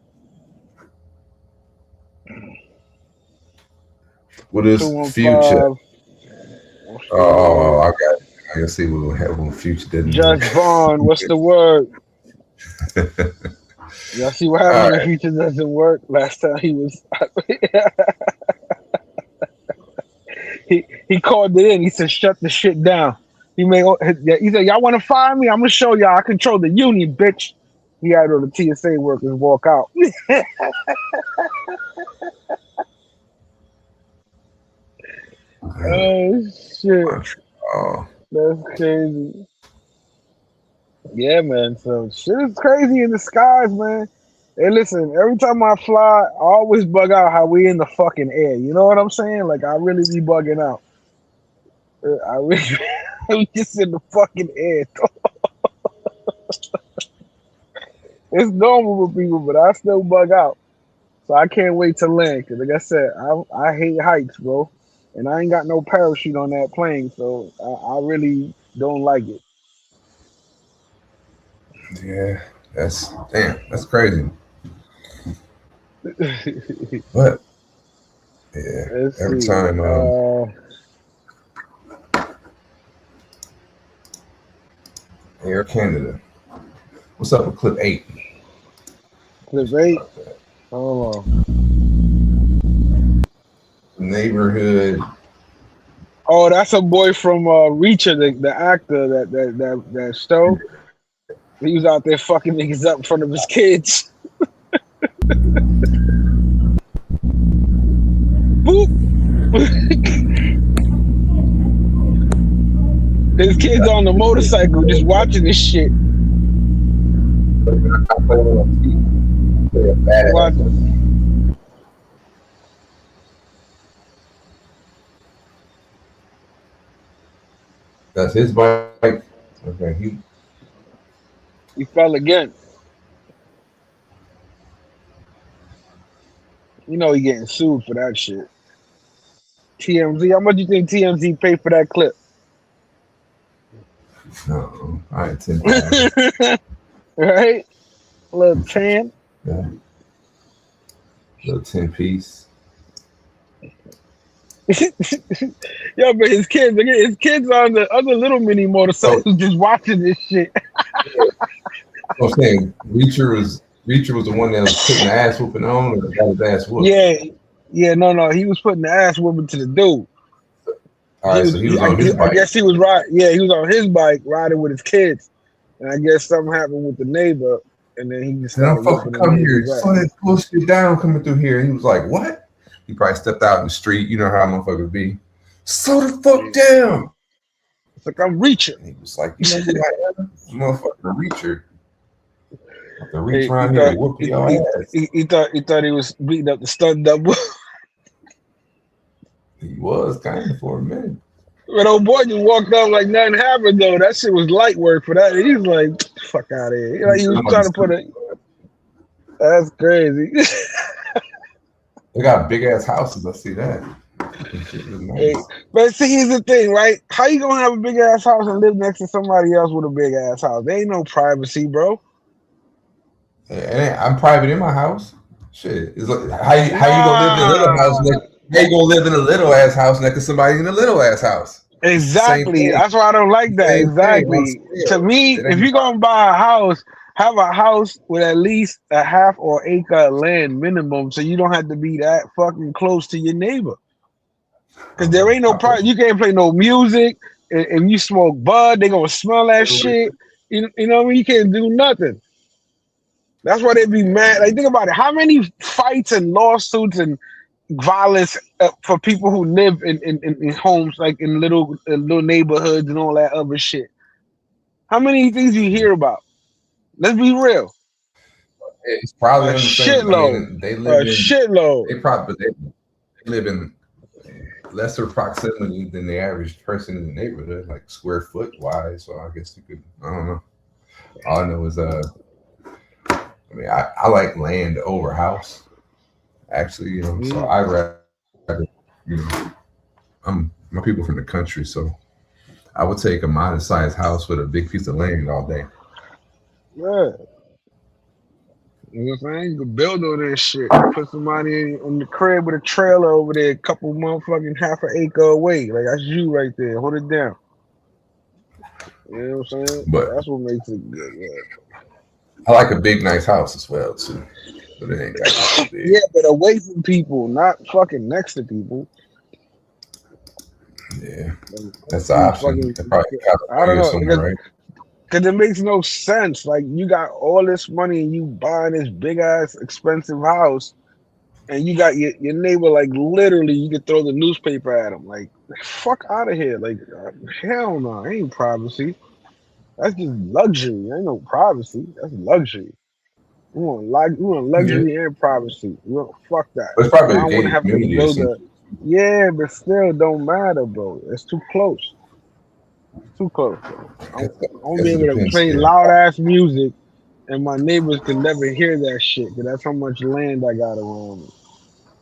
Speaker 2: What is Future? Oh, I got it. I can see what will happen when Future didn't.
Speaker 3: Judge Vaughn, what's the word? Y'all see what happened when Future doesn't work? Last time he was he called it in. He said, "Shut the shit down." He said, "Y'all want to fire me? I'm gonna show y'all I control the union, bitch." He had all the TSA workers walk out. Oh shit!
Speaker 2: Oh,
Speaker 3: that's crazy. Yeah, man. So shit is crazy in the skies, man. Hey, listen. Every time I fly, I always bug out how we in the fucking air. You know what I'm saying? Like I really be bugging out. I really, we just in the fucking air. It's normal for people, but I still bug out. So I can't wait to land. Cause like I said, I hate heights, bro. And I ain't got no parachute on that plane, so I really don't like it.
Speaker 2: Yeah, that's crazy. But yeah, every time Air Canada. What's up with clip 8?
Speaker 3: Clip 8? Hold on.
Speaker 2: Neighborhood.
Speaker 3: Oh, that's a boy from Reacher, the actor that stole. He was out there fucking niggas up in front of his kids. Boop. His kids on the motorcycle just watching this shit.
Speaker 2: That's his bike. Okay,
Speaker 3: he fell again. You know he getting sued for that shit. TMZ, how much you think TMZ paid for that clip?
Speaker 2: No, I had 10.
Speaker 3: Right? A little 10.
Speaker 2: Yeah. Little 10 piece.
Speaker 3: Yo, but his kids on the other little mini motorcycles just watching this shit.
Speaker 2: I'm saying Reacher was the one that was putting the ass whooping on, or got his ass whooped?
Speaker 3: No, he was putting the ass whooping to the dude.
Speaker 2: All right, so he was on his bike.
Speaker 3: I guess he was he was on his bike riding with his kids, and I guess something happened with the neighbor, and then he just.
Speaker 2: And I'm fucking come here, slow that bullshit down coming through here. And he was like, "What?" He probably stepped out in the street. You know how motherfuckers be. Slow the fuck down.
Speaker 3: It's like I'm reaching.
Speaker 2: And he was like, "You know who I am? Motherfucking Reacher." The reach around here, whoop your ass.
Speaker 3: He thought he was beating up the stunt double.
Speaker 2: He was kind of for a minute.
Speaker 3: But old boy just walked up like nothing happened though. That shit was light work for that. He was like, "Fuck out of here!" Like he was trying to put it. That's crazy.
Speaker 2: They got big ass houses. I see that. Nice.
Speaker 3: Hey, but see, here's the thing, right? How you gonna have a big ass house and live next to somebody else with a big ass house? There ain't no privacy, bro.
Speaker 2: Yeah, I'm private in my house. Shit, it's like, how you gonna live in a little house? How you gonna live in a little ass house next to somebody in a little ass house?
Speaker 3: Exactly. That's why I don't like that. Exactly. To me, if you're gonna buy a house, have a house with at least a half or acre of land minimum, so you don't have to be that fucking close to your neighbor. Because there ain't no part. You can't play no music. If you smoke bud, they gonna smell that shit. You know what I mean? You can't do nothing. That's why they be mad. Like, think about it. How many fights and lawsuits and violence for people who live in homes, like in little neighborhoods and all that other shit? How many things you hear about? Let's be real.
Speaker 2: It's probably
Speaker 3: a shitload. They live in shitload.
Speaker 2: They live in lesser proximity than the average person in the neighborhood, like square foot wise. So I guess you could. I don't know. All I know is I mean, I like land over house. Actually, you know, so I rather, you know, my people from the country, so I would take a modest sized house with a big piece of land all day.
Speaker 3: Yeah. You know what I'm saying? You can build all that shit. Put somebody in the crib with a trailer over there, a couple motherfucking half an acre away. Like, that's you right there. Hold it down. You know what I'm saying?
Speaker 2: But
Speaker 3: that's what makes it good. Yeah.
Speaker 2: I like a big, nice house as well, too. But it ain't got to be big.
Speaker 3: Yeah, but away from people, not fucking next to people.
Speaker 2: Yeah, that's the option.
Speaker 3: I don't know. Because it makes no sense. Like, you got all this money and you buying this big ass expensive house, and you got your neighbor, like, literally, you could throw the newspaper at him. Like, fuck out of here. Like, hell no, ain't privacy. That's just luxury. Ain't no privacy. That's luxury. You want luxury and privacy. You want fuck that.
Speaker 2: But it's probably
Speaker 3: I wouldn't have to build a. Yeah, but still don't matter, bro. It's too close. It's too close. I won't be able to play loud ass music, and my neighbors can never hear that shit because that's how much land I got around me.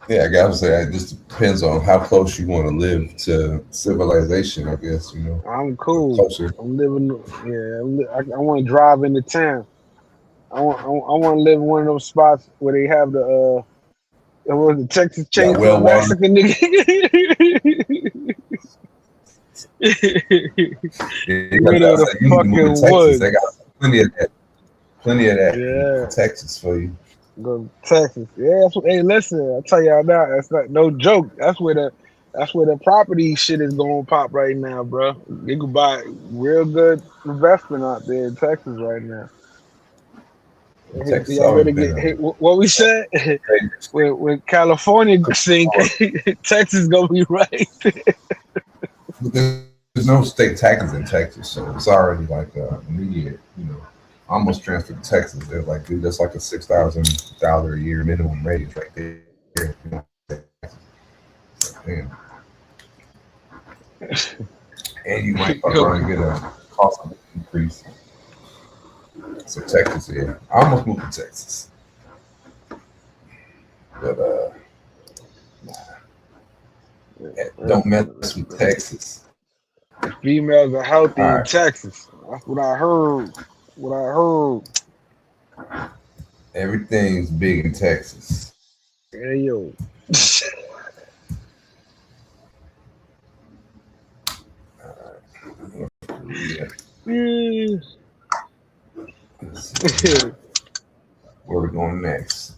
Speaker 2: Yeah, I gotta say, it just depends on how close you want to live to civilization, I guess, you know.
Speaker 3: I'm cool.
Speaker 2: Closer.
Speaker 3: I'm living, I want to drive into town. I want to live in one of those spots where they have the Texas Chainsaw Massacre nigga.
Speaker 2: The fucking woods. They got plenty of that. Yeah. Texas for you.
Speaker 3: Go to Texas. Yeah, hey, listen, I'll tell y'all now, that's not no joke. That's where the property shit is going to pop right now, bro. You can buy real good investment out there in Texas right now. Y'all better get hit. What we said when California sink, Texas gonna be right there.
Speaker 2: There's no state taxes in Texas, so it's already like immediate, you know. Almost transferred to Texas. They're like, dude, that's like a $6,000 a year minimum raise right there. You know? Damn. And you might probably get a cost increase. So Texas, yeah. I almost moved to Texas. But don't mess with Texas.
Speaker 3: Females are healthy in Texas. That's what I heard.
Speaker 2: Everything's big in Texas.
Speaker 3: Hey yo.
Speaker 2: Where we going next?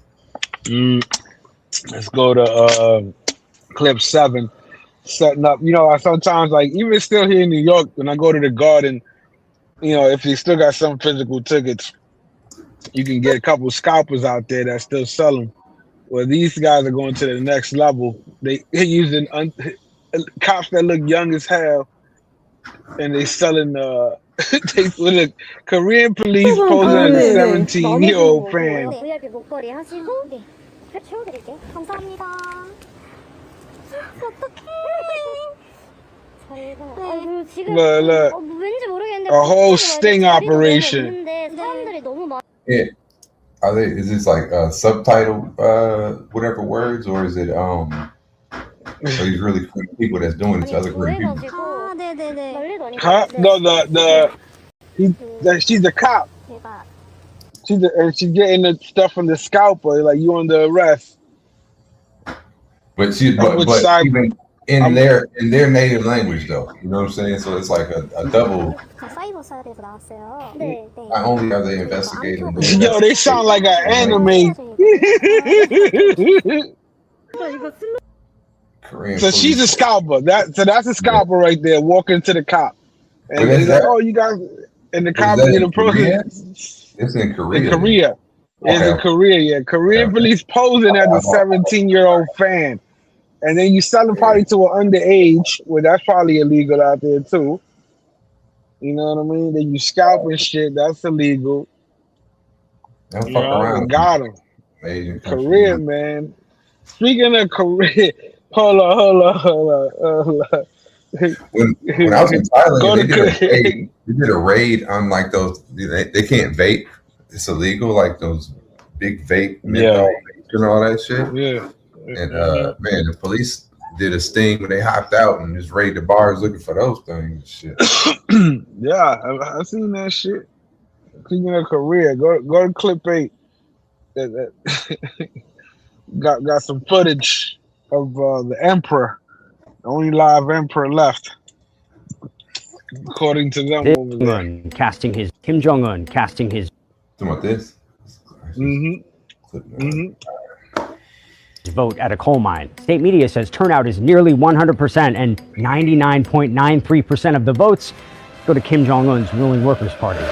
Speaker 3: Let's go to clip 7. Setting up, you know, I sometimes, like, even still here in New York, when I go to the Garden, you know, if you still got some physical tickets, you can get a couple of scalpers out there that still sell them. Well, these guys are going to the next level. They're using cops that look young as hell, and they selling they look Korean police posing as a 17-year-old fan. Look. A whole sting operation.
Speaker 2: Yeah. Are they? Is this like subtitled whatever words, or is it are these really Korean people that's doing it to other Korean people?
Speaker 3: Huh? No, she's a cop. She's getting the stuff from the scalper, like you under arrest.
Speaker 2: But even in their native language, though, you know what I'm saying? So it's like a double. Not only are they investigating,
Speaker 3: yo, they sound like an anime.
Speaker 2: Korean
Speaker 3: so she's a scalper. That's a scalper right there, walking to the cop, and he's like, "Oh, you guys," and the cop in the person.
Speaker 2: It's in Korea.
Speaker 3: In Korea. It's in Korea, yeah. Korean police posing as a 17-year-old fan. And then you sell them probably to an underage, well, that's probably illegal out there too. You know what I mean? Then you scalping shit, that's illegal.
Speaker 2: Don't fuck around.
Speaker 3: Got him. Korea, man. Speaking of Korea, hold on.
Speaker 2: When I was in Thailand, they did a raid on like those. They can't vape; it's illegal. Like those big vape, menthol vapes and all that shit.
Speaker 3: Yeah.
Speaker 2: And man, the police did a sting when they hopped out and just raided the bars looking for those things. Shit.
Speaker 3: Yeah, I seen that shit. Speaking of Korea, go to Clip 8. got some footage of the emperor. The only live emperor left, according to them. Over there.
Speaker 12: Casting his Kim Jong-un casting his.
Speaker 2: Talking about this.
Speaker 12: Vote at a coal mine. State media says turnout is nearly 100%, and 99.93% of the votes go to Kim Jong-un's ruling Workers' Party.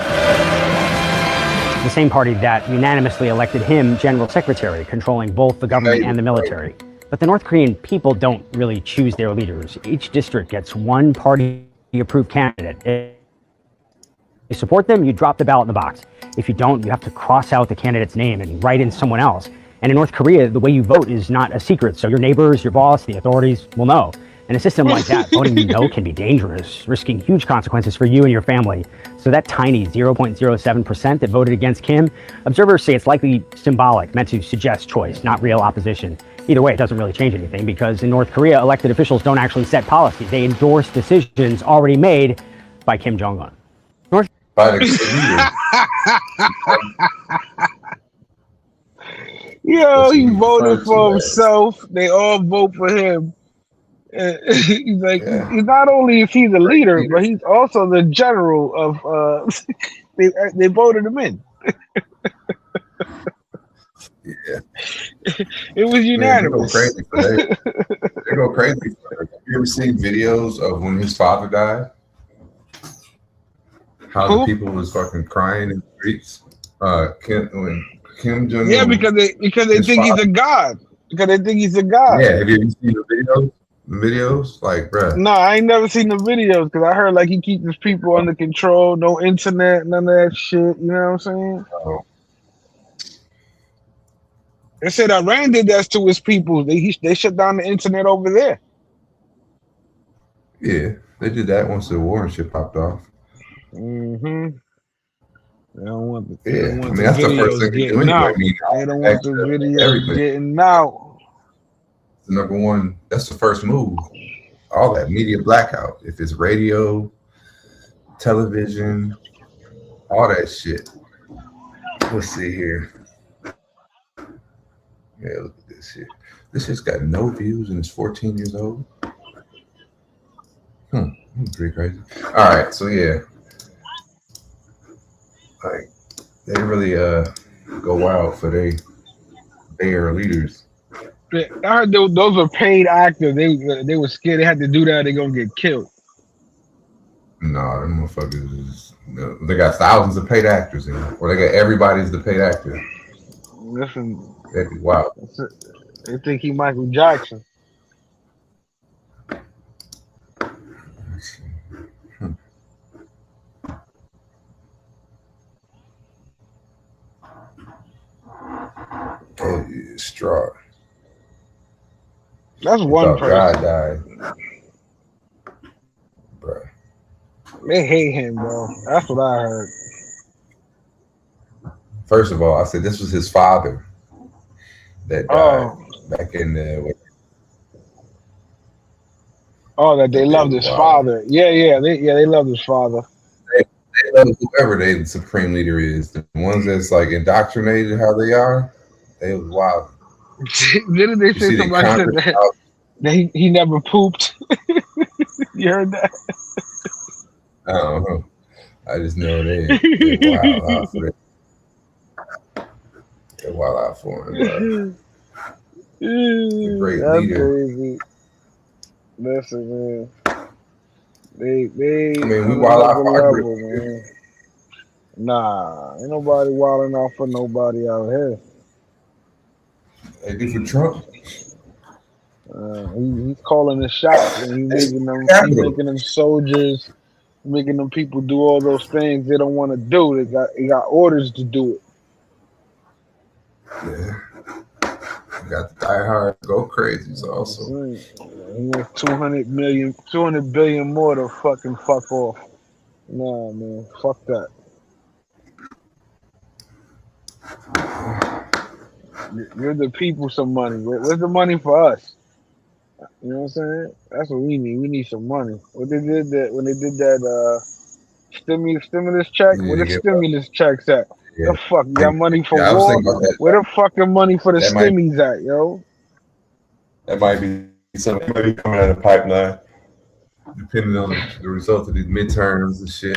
Speaker 12: The same party that unanimously elected him general secretary, controlling both the government and the military. But the North Korean people don't really choose their leaders. Each district gets one party-approved candidate. If you support them, you drop the ballot in the box. If you don't, you have to cross out the candidate's name and write in someone else. And in North Korea, the way you vote is not a secret, so your neighbors, your boss, the authorities will know. In a system like that, voting no can be dangerous, risking huge consequences for you and your family. So that tiny 0.07% that voted against Kim, observers say it's likely symbolic, meant to suggest choice, not real opposition. Either way, it doesn't really change anything, because in North Korea, elected officials don't actually set policy. They endorse decisions already made by Kim Jong-un.
Speaker 3: Yo, he voted for himself. They all vote for him. He's like, he's not only is he the leader, but he's also the general of. They voted him in.
Speaker 2: Yeah,
Speaker 3: it was unanimous.
Speaker 2: Man, they go crazy. You ever seen videos of when his father died? How the people was fucking crying in the streets. Kim Jong-un.
Speaker 3: Yeah, because they think he's a god. Because they think he's a god.
Speaker 2: Yeah, have you seen the videos? Videos, like, bruh.
Speaker 3: No, I ain't never seen the videos because I heard like he keeps his people under control, no internet, none of that shit. You know what I'm saying?
Speaker 2: Oh.
Speaker 3: They said Iran did that to his people. They shut down the internet over there.
Speaker 2: Yeah, they did that once the war and shit popped off.
Speaker 3: Mm-hmm. They don't want the,
Speaker 2: yeah,
Speaker 3: don't want
Speaker 2: that's the first thing
Speaker 3: getting out. They don't want the videos getting out.
Speaker 2: The number one, that's the first move. All that media blackout. If it's radio, television, all that shit. Let's see here. Yeah, look at this shit. This shit's got no views and it's 14 years old. That's pretty crazy. All right, so yeah. Like, they really go wild for their leaders.
Speaker 3: I heard those were paid actors. They were scared they had to do that. They're gonna get killed.
Speaker 2: No, them motherfuckers. They got thousands of paid actors in it, or they got everybody's the paid actor.
Speaker 3: Listen,
Speaker 2: that'd be wild.
Speaker 3: They think he Michael Jackson.
Speaker 2: Oh, yeah, straw.
Speaker 3: That's one person.
Speaker 2: God died.
Speaker 3: They hate him, bro. That's what I heard.
Speaker 2: First of all, I said this was his father that died back in the.
Speaker 3: Oh, that they loved his father. Yeah, they loved his father.
Speaker 2: They love whoever the supreme leader is. The ones that's like indoctrinated how they are, they was wild.
Speaker 3: Didn't they say somebody said that he never pooped? You heard that?
Speaker 2: I don't know. I just know they wild out for that. They're wild out for him. A great
Speaker 3: That's
Speaker 2: leader.
Speaker 3: crazy. Listen, man. They
Speaker 2: I mean, we wild out for our
Speaker 3: level, man. Nah, ain't nobody wilding out for nobody out here.
Speaker 2: They do for Trump.
Speaker 3: He's calling the shots and he's making them soldiers, making them people do all those things they don't want to do. They got orders to do it.
Speaker 2: Yeah. Got the diehard go crazies also.
Speaker 3: He wants 200 billion more to fucking fuck off. Nah, man, fuck that. Give the people some money. Where's the money for us? You know what I'm saying? That's what we need. We need some money. When they did that stimulus check, where the stimulus checks at? The fuck, you got money for war? Where the fucking money for the stimmies at, yo?
Speaker 2: That might be something coming out of the pipeline, depending on the result of these midterms and shit.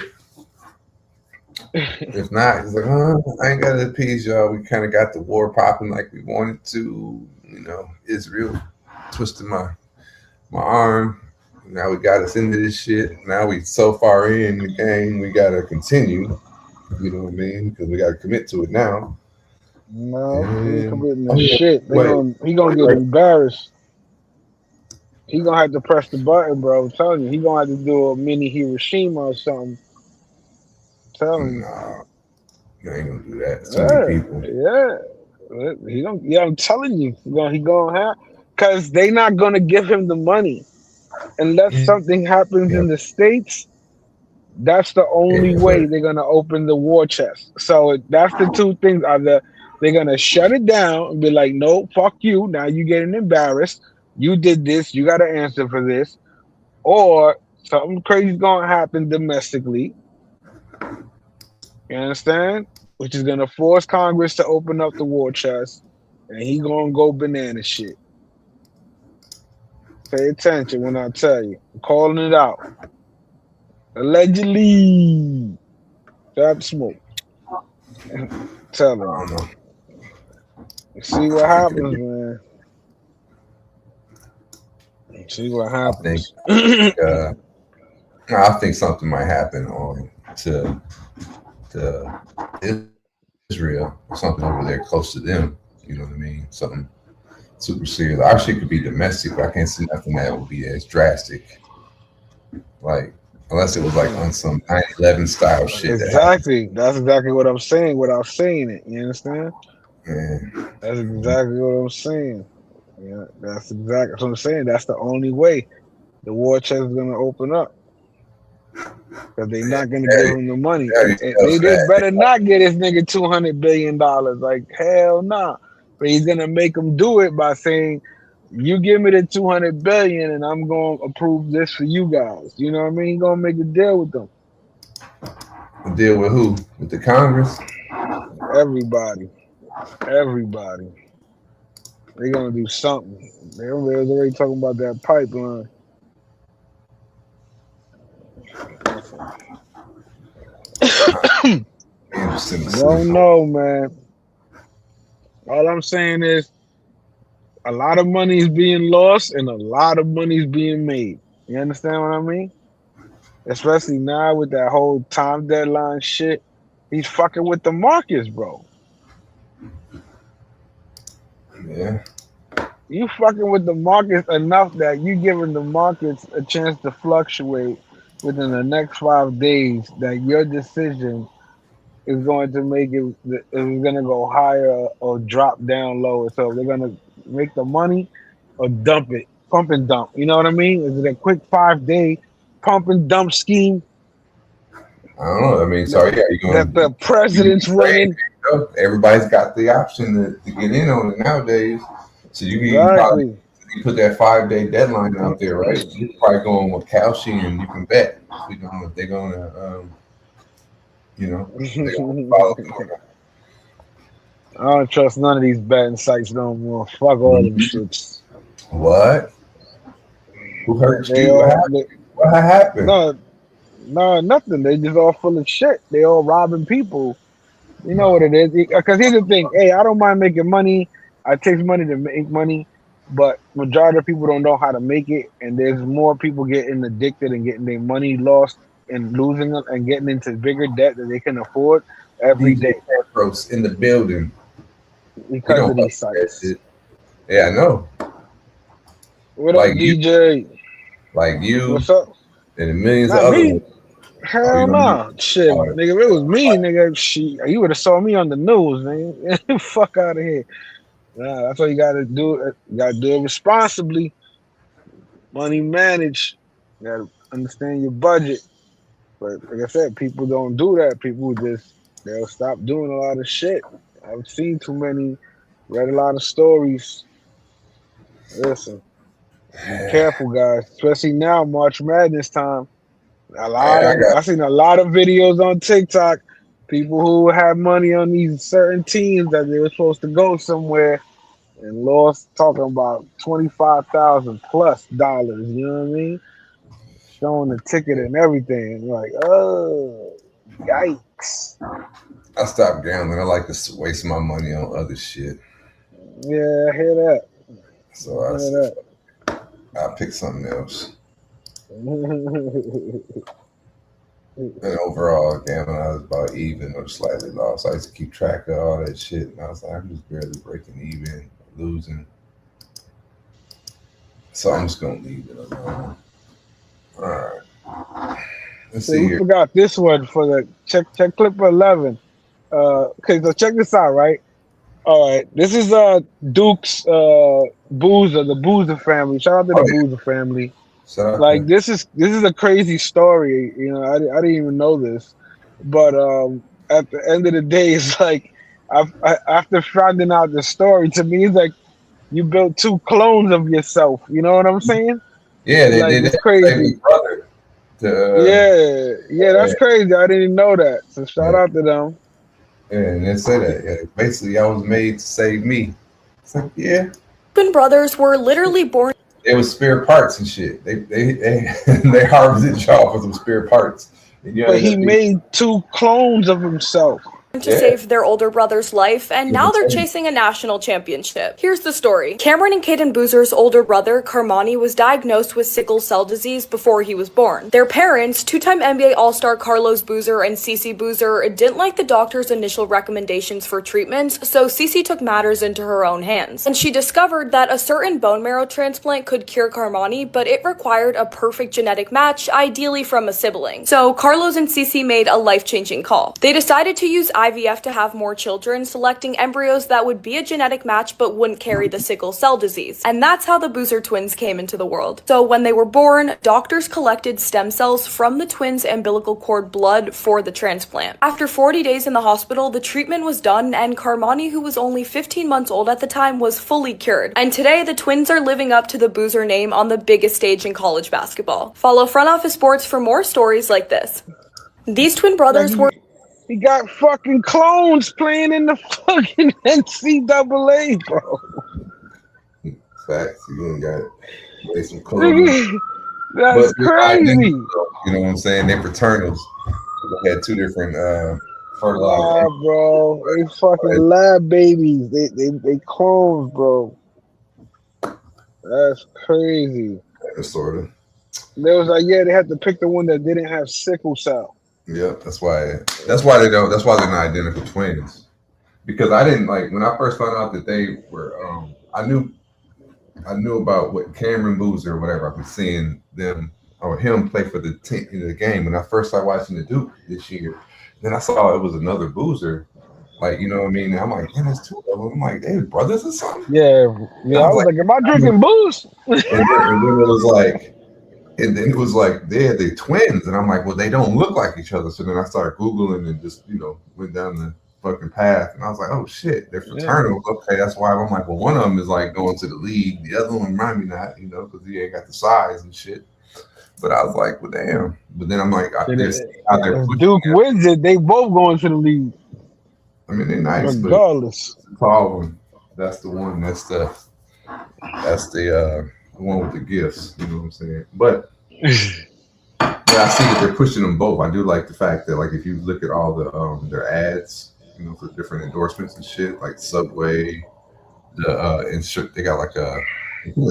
Speaker 2: If not, it's like, I ain't got to appease y'all. We kind of got the war popping like we wanted to. You know, Israel twisted my arm. Now we got us into this shit. Now we so far in the game, we got to continue. You know what I mean? Because we got to commit to it now.
Speaker 3: No, he ain't committing to shit. He gonna get embarrassed. He gonna have to press the button, bro. I'm telling you, he gonna have to do a mini Hiroshima or something. Telling you.
Speaker 2: Nah, you ain't gonna do that. Too many people.
Speaker 3: Yeah, I'm telling you, he gonna have, cause they not gonna give him the money unless something happens in the States. That's the only way they're gonna open the war chest. So that's the two things: either they're gonna shut it down and be like, "No, fuck you." Now you getting embarrassed. You did this. You got to answer for this, or something crazy gonna happen domestically. You understand? Which is gonna force Congress to open up the war chest, and he gonna go banana shit. Pay attention when I tell you. I'm calling it out. Allegedly. Stop smoke. Tell him. See what happens, man. See what happens.
Speaker 2: I think something might happen to Israel, something over there close to them. You know what I mean? Something super serious. Our shit could be domestic, but I can't see nothing that would be as drastic. Like, unless it was like on some 9/11 style shit.
Speaker 3: Exactly. That's exactly what I'm saying without saying it. You understand?
Speaker 2: Yeah.
Speaker 3: That's exactly what I'm saying. Yeah, that's exactly what I'm saying. That's the only way the war chest is gonna open up. Because they're not gonna give him the money. They better not get this nigga $200 billion. Like, hell nah. But he's gonna make them do it by saying, you give me the $200 billion and I'm gonna approve this for you guys. You know what I mean? He's gonna make a deal with them.
Speaker 2: A deal with who? With the Congress?
Speaker 3: Everybody. They're gonna do something. They was already talking about that pipeline. Don't know, man. All I'm saying is a lot of money is being lost and a lot of money is being made. You understand what I mean? Especially now with that whole time deadline shit. He's fucking with the markets, bro.
Speaker 2: Yeah.
Speaker 3: You fucking with the markets enough that you giving the markets a chance to fluctuate within the next 5 days, that your decision is going to make it, is going to go higher or drop down lower. So they're going to make the money or dump it, pump and dump. You know what I mean? Is it a quick 5-day pump and dump scheme?
Speaker 2: I don't know. I mean, sorry, yeah, you going
Speaker 3: that the president's running.
Speaker 2: Everybody's got the option to get in on it nowadays. So you can
Speaker 3: Exactly.
Speaker 2: probably put that 5-day deadline out there, right? You're probably going with Kalshi, and you can bet they're gonna follow through.
Speaker 3: I don't trust none of these betting sites no more. Fuck all them shits.
Speaker 2: What? Who hurt you? What happened?
Speaker 3: No, nothing. They just all full of shit. They all robbing people. You know what it is? Because here's the thing. Hey, I don't mind making money. I take money to make money, but majority of people don't know how to make it, and there's more people getting addicted and getting their money lost and losing them and getting into bigger debt that they can afford every day.
Speaker 2: In the building
Speaker 3: because of these sites.
Speaker 2: Yeah, I know.
Speaker 3: What up, DJ?
Speaker 2: Like you.
Speaker 3: What's up?
Speaker 2: And the millions
Speaker 3: Not
Speaker 2: of other
Speaker 3: me.
Speaker 2: ones.
Speaker 3: Hell no. Shit, nigga, if it was me, nigga, you would have saw me on the news, man. Fuck out of here. Nah, that's what you gotta do. You gotta do it responsibly. Money manage. You gotta understand your budget. But like I said, people don't do that. People they'll stop doing a lot of shit. I've seen too many, read a lot of stories. Listen, be careful, guys. Especially now, March Madness time. I've seen a lot of videos on TikTok. People who had money on these certain teams that they were supposed to go somewhere and lost, talking about $25,000 plus. You know what I mean? Showing the ticket and everything. Like, oh, yikes.
Speaker 2: I stopped gambling. I like to waste my money on other shit.
Speaker 3: Yeah, I hear that.
Speaker 2: So I pick something else. And overall, gambling, I was about even or slightly lost. I used to keep track of all that shit, and I was like, I'm just barely breaking even, losing. So I'm just gonna leave it alone. All right. Let's see
Speaker 3: we
Speaker 2: here.
Speaker 3: forgot this one for the check clip 11. Okay, so check this out, right? All right, this is Duke's Boozer, the Boozer family. Shout out to the Boozer family. Like this is a crazy story. You know, I didn't even know this, but at the end of the day, it's like after finding out the story, to me, it's like you built two clones of yourself. You know what I'm saying?
Speaker 2: Yeah, they
Speaker 3: like,
Speaker 2: did.
Speaker 3: It's crazy.
Speaker 2: Brother
Speaker 3: Yeah, that's crazy. I didn't know that. So shout out to them.
Speaker 2: Yeah, and they say that. Yeah, basically, I was made to save me. It's like, yeah.
Speaker 13: Twin brothers were literally born.
Speaker 2: It was spare parts and shit. They harvested y'all for some spare parts. And,
Speaker 3: but he made two clones of himself.
Speaker 13: To save their older brother's life, and now they're chasing a national championship. Here's the story. Cameron and Kaden Boozer's older brother, Carmani, was diagnosed with sickle cell disease before he was born. Their parents, two-time NBA All-Star Carlos Boozer and Cece Boozer, didn't like the doctor's initial recommendations for treatments, so Cece took matters into her own hands. And she discovered that a certain bone marrow transplant could cure Carmani, but it required a perfect genetic match, ideally from a sibling. So Carlos and Cece made a life-changing call. They decided to use IVF to have more children, selecting embryos that would be a genetic match but wouldn't carry the sickle cell disease. And that's how the Boozer twins came into the world. So when they were born, doctors collected stem cells from the twins' umbilical cord blood for the transplant. After 40 days in the hospital, the treatment was done, and Carmani, who was only 15 months old at the time, was fully cured. And today, the twins are living up to the Boozer name on the biggest stage in college basketball. Follow Front Office Sports for more stories like this. These twin brothers were...
Speaker 3: He got fucking clones playing in the fucking NCAA, bro.
Speaker 2: Facts. You got some clones.
Speaker 3: That's crazy.
Speaker 2: You know what I'm saying? They're fraternals. They had two different fertilizers.
Speaker 3: Bro. They fucking lab babies. They clones, bro. That's crazy.
Speaker 2: Sort of.
Speaker 3: They was like, they had to pick the one that didn't have sickle cell.
Speaker 2: Yeah, that's why they don't. That's why they're not identical twins. Because I didn't like when I first found out that they were. I knew about what Cameron Boozer or whatever. I've been seeing them or him play for the team in the game when I first started watching the Duke this year. Then I saw it was another Boozer. Like, you know what I mean? I'm like, damn, there's two of them. I'm like, they brothers or something.
Speaker 3: Yeah. I was like, am I drinking booze?
Speaker 2: and then it was like. And then it was like they're twins, and I'm like, well, they don't look like each other. So then I started Googling and just went down the fucking path, and I was like, oh shit, they're fraternal. Yeah. Okay, that's why I'm like, well, one of them is like going to the league, the other one remind me not, because he ain't got the size and shit. But I was like, well, damn. But then I'm like,
Speaker 3: Duke wins it. They both going to the league.
Speaker 2: I mean, they're nice,
Speaker 3: regardless.
Speaker 2: But the tall one, that's the one. That's the one with the gifts. You know what I'm saying? But I see that they're pushing them both. I do like the fact that, like, if you look at all the their ads, for different endorsements and shit, like Subway, they got like a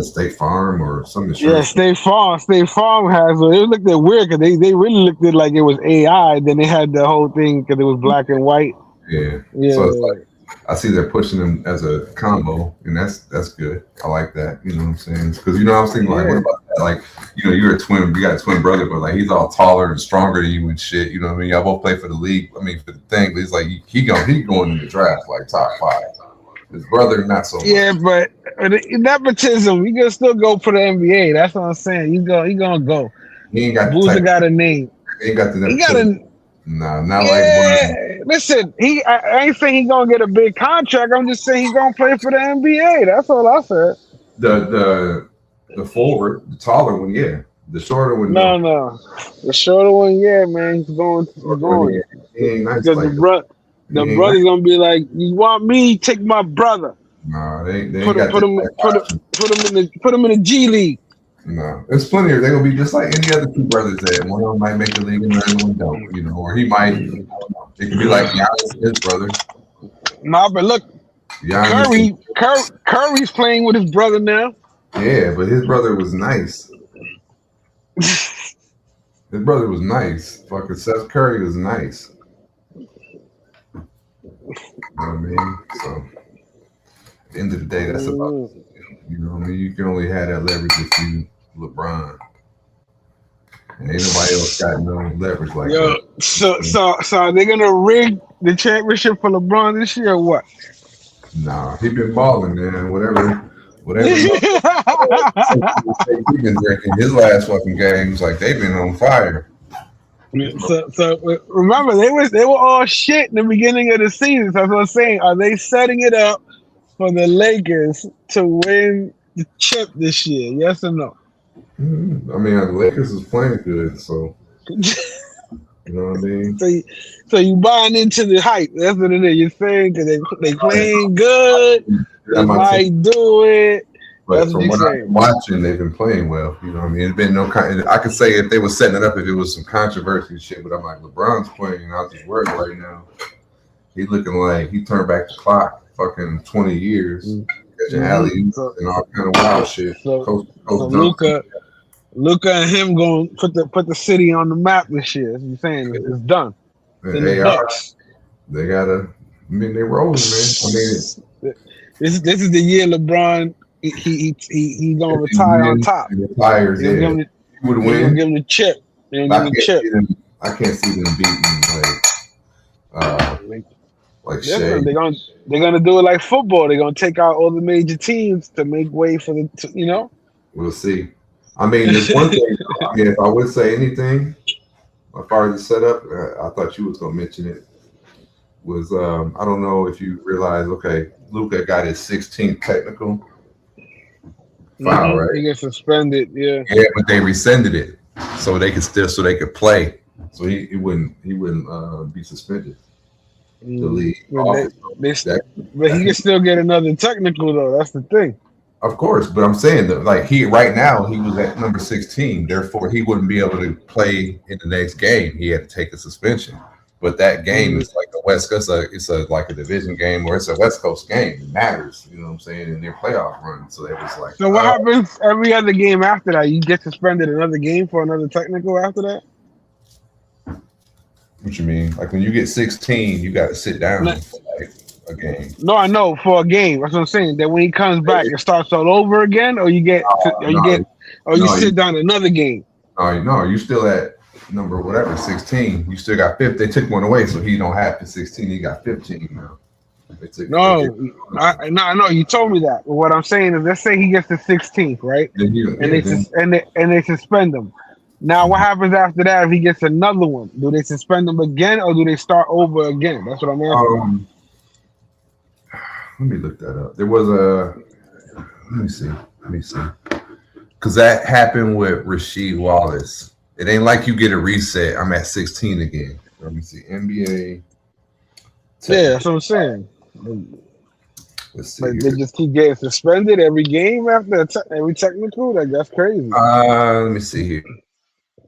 Speaker 2: State Farm or some insurance.
Speaker 3: Yeah, State Farm has it. It looked weird because they really looked at like it was AI. Then they had the whole thing because it was black and white.
Speaker 2: Yeah. So it's like, I see they're pushing them as a combo, and that's good. I like that. You know what I'm saying? Because I was thinking like, what about that? Like, you're a twin, you got a twin brother, but like he's all taller and stronger than you and shit. You know what I mean? Y'all both play for the league. I mean, for the thing, but he's like he going in the draft like top 5. His brother, not so much.
Speaker 3: Yeah, but nepotism, you can still go for the NBA. That's what I'm saying. He gonna go.
Speaker 2: He ain't got
Speaker 3: Boozer got a name.
Speaker 2: He ain't got the
Speaker 3: nepotism. He got a.
Speaker 2: Nah, not like.
Speaker 3: Listen, I ain't saying he's gonna get a big contract. I'm just saying he's gonna play for the NBA. That's all I said.
Speaker 2: The forward, the taller one, yeah. The shorter one,
Speaker 3: no. The shorter one, yeah, man. He's going.
Speaker 2: He ain't nice.
Speaker 3: Because the brother's gonna be like, you want me? Take my brother.
Speaker 2: Nah, they
Speaker 3: put him in the G League.
Speaker 2: No, there's plenty of. They're gonna be just like any other two brothers there. One of them might make the league and the other one don't. Or he might. It could be like Giannis, his brother.
Speaker 3: Nah, but look, Curry's playing with his brother now.
Speaker 2: Yeah, but his brother was nice. His brother was nice. Fucking Seth Curry was nice. You know what I mean? So, at the end of the day, that's about. You know what I mean? You can only have that leverage if you LeBron. And ain't nobody else got no leverage like that.
Speaker 3: So are they gonna rig the championship for LeBron this year or what?
Speaker 2: Nah, he been balling, man. Whatever. He been drinking his last fucking games, like they've been on fire.
Speaker 3: So remember, they were all shit in the beginning of the season. So that's what I'm saying. Are they setting it up for the Lakers to win the chip this year? Yes or no?
Speaker 2: I mean, the Lakers is playing good, so you know what I mean.
Speaker 3: So you buying into the hype? That's what it is. You're saying because they playing good, they might do it.
Speaker 2: But from what I'm watching, they've been playing well. You know what I mean? It's been no kind. I could say if they were setting it up, if it was some controversy shit, but I'm like, LeBron's playing out his work right now. He looking like he turned back the clock, fucking 20 years, catching alley-oops and all kind of wild shit.
Speaker 3: So Luka and him going put the city on the map this year. That's what you're saying. It's done.
Speaker 2: They are. They gotta. I mean, they rolling, man. I mean,
Speaker 3: this is the year LeBron. He gonna retire on top.
Speaker 2: He retires. He would win.
Speaker 3: Give him the chip.
Speaker 2: I can't see them beating like Shea.
Speaker 3: They're gonna do it like football. They're gonna take out all the major teams to make way for the.
Speaker 2: We'll see. I mean, there's one thing. I mean, if I would say anything, as far as the setup, I thought you was gonna mention it. Was I don't know if you realize? Okay, Luka got his 16th technical foul, right?
Speaker 3: He gets suspended. Yeah.
Speaker 2: Yeah, but they rescinded it so they could play. So he wouldn't be suspended. The league.
Speaker 3: But he can still get another technical though. That's the thing.
Speaker 2: Of course, but I'm saying that like right now he was at number 16, therefore he wouldn't be able to play in the next game. He had to take a suspension. But that game is like a West Coast, it's like a division game or it's a West Coast game. It matters, you know what I'm saying, in their playoff run. So it was like.
Speaker 3: So what happens every other game after that? You get suspended another game for another technical after that?
Speaker 2: What you mean? Like when you get 16, you got to sit down for like a game.
Speaker 3: No, I know for a game. That's what I'm saying. That when he comes back, it starts all over again, or you sit down another game.
Speaker 2: No, you still at number whatever 16. You still got 15. They took one away, so he don't have the 16. He got 15 now.
Speaker 3: No, I know you told me that. But what I'm saying is, let's say he gets the 16th, right? And they suspend him. Now, what happens after that if he gets another one? Do they suspend him again, or do they start over again? That's what I'm asking.
Speaker 2: Let me look that up. There was a. Let me see. Because that happened with Rasheed Wallace. It ain't like you get a reset. I'm at 16 again. Let me see. NBA.
Speaker 3: Yeah, that's what I'm saying.
Speaker 2: Let's see.
Speaker 3: Like they just keep getting suspended every game after every technical. Like that's crazy.
Speaker 2: Let me see here.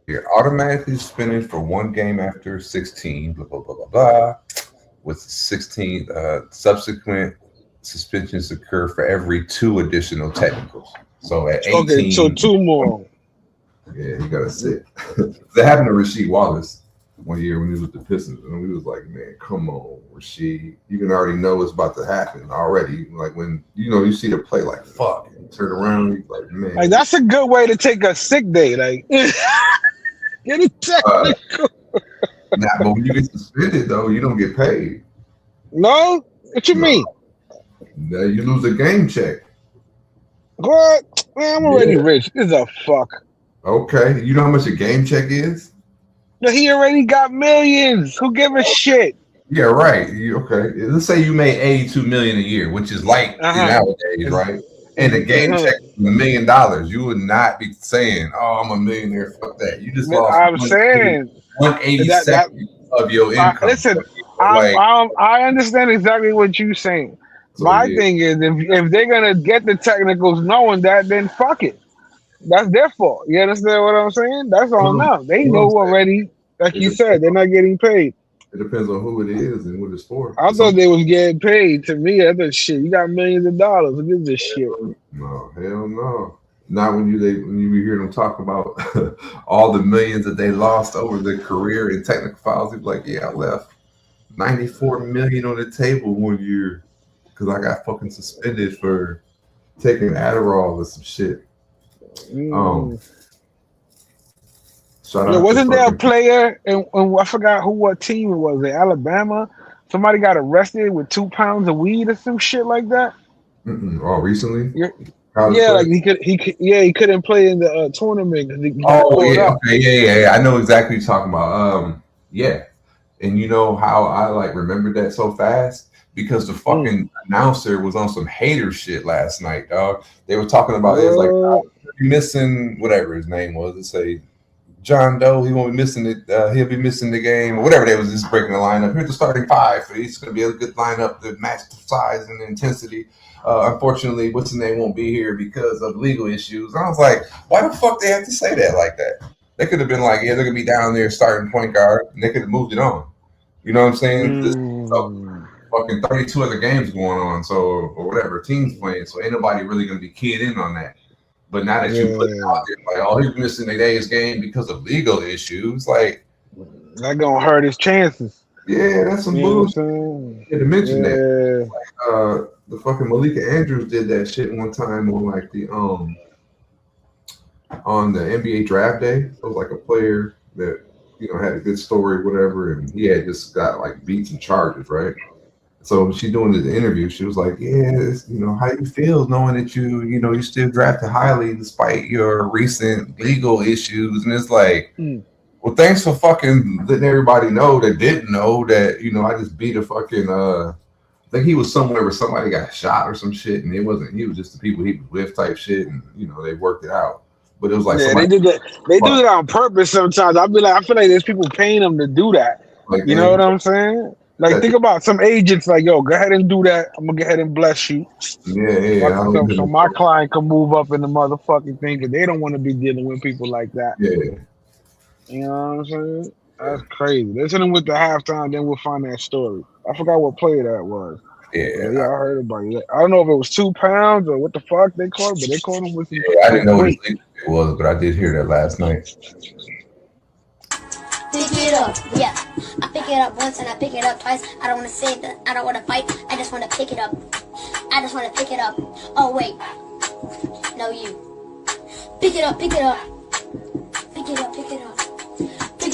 Speaker 2: You're automatically suspended for one game after 16. Blah blah blah blah blah. With 16 subsequent suspensions occur for every 2 additional technicals. So at 18,
Speaker 3: okay, so 2 more.
Speaker 2: Yeah, you gotta sit. That happened to Rasheed Wallace one year when he was with the Pistons, and we was like, man, come on, Rasheed. You can already know it's about to happen already. Like when you see the play, like fuck, and turn around, you're like, man.
Speaker 3: Like that's a good way to take a sick day. Like get a technical.
Speaker 2: Nah, but when you get suspended though, you don't get paid.
Speaker 3: No? What you mean?
Speaker 2: Now you lose a game check.
Speaker 3: What? Man, I'm already rich. This is a fuck.
Speaker 2: Okay. You know how much a game check is?
Speaker 3: No, he already got millions. Who give a shit?
Speaker 2: Yeah, right. Okay. Let's say you made $82 million a year, which is light nowadays, right? And the game check is $1 million. You would not be saying, "Oh, I'm a millionaire." Fuck that. You just lost.
Speaker 3: I'm saying
Speaker 2: 1/82 of your income.
Speaker 3: Listen, I understand exactly what you're saying. So, my thing is, if they're gonna get the technicals knowing that, then fuck it. That's their fault. You understand what I'm saying? That's on them. They know already. Like you said, they're not getting paid.
Speaker 2: It depends on who it is and what it's for.
Speaker 3: I thought they was getting paid. To me, I thought shit. You got millions of dollars. Who gives a shit?
Speaker 2: No, hell no. Not when you hear them talk about all the millions that they lost over their career in technical files. They're like, yeah, I left $94 million on the table one year because I got fucking suspended for taking Adderall or some shit.
Speaker 3: Wasn't there a player and I forgot what team it was? Alabama. Somebody got arrested with 2 pounds of weed or some shit like that.
Speaker 2: Oh, recently?
Speaker 3: Yeah, like he couldn't play in the tournament.
Speaker 2: Yeah. I know exactly what you're talking about. Yeah, and you know how I remembered that so fast because the fucking announcer was on some hater shit last night, dog. They were talking about it was missing whatever his name was. Let's say John Doe, he won't be missing it. He'll be missing the game or whatever. They was just breaking the lineup. Here's the starting 5. It's going to be a good lineup to match the size and the intensity. Unfortunately, what's his name won't be here because of legal issues. And I was like, why the fuck they have to say that like that? They could have been like, yeah, they're going to be down there starting point guard, and they could have moved it on. You know what I'm saying? Fucking 32 other games going on, or whatever teams playing. So ain't nobody really going to be keyed in on that. But now that you put it out there, like, oh, he's missing today's game because of legal issues, like
Speaker 3: that gonna hurt his chances.
Speaker 2: Yeah, that's some bullshit. To mention that, like, the fucking Malika Andrews did that shit one time on like the on the NBA draft day. It was like a player that had a good story, whatever, and he had just got like beats and charges, right? So she doing the interview, she was like, yeah, how you feel knowing that you still drafted highly despite your recent legal issues. And it's like, well, thanks for fucking letting everybody know that didn't know that, I just beat a fucking, I think he was somewhere where somebody got shot or some shit. And it wasn't, he was just the people he was with type shit. And, they worked it out. But it was like,
Speaker 3: they did that. They do it on purpose sometimes. I feel like there's people paying them to do that. Like, you know what I'm saying? Like, think about some agents like, yo, go ahead and do that. I'm going to go ahead and bless you.
Speaker 2: Yeah.
Speaker 3: So my client can move up in the motherfucking thing because they don't want to be dealing with people like that.
Speaker 2: Yeah.
Speaker 3: You know what I'm saying? That's crazy. Let's hit him with the halftime, then we'll find that story. I forgot what player that was.
Speaker 2: Yeah,
Speaker 3: I heard about it. I don't know if it was 2 pounds or what the fuck they called, but they called him with some.
Speaker 2: I didn't know what it was, but I did hear that last night.
Speaker 14: Pick it up, yeah. I pick it up once and I pick it up twice. I don't want to say that I don't want to fight. I just want to pick it up. I just want to pick it up. Oh wait, no you. Pick it up, pick it up. Pick it up, pick it up. Pick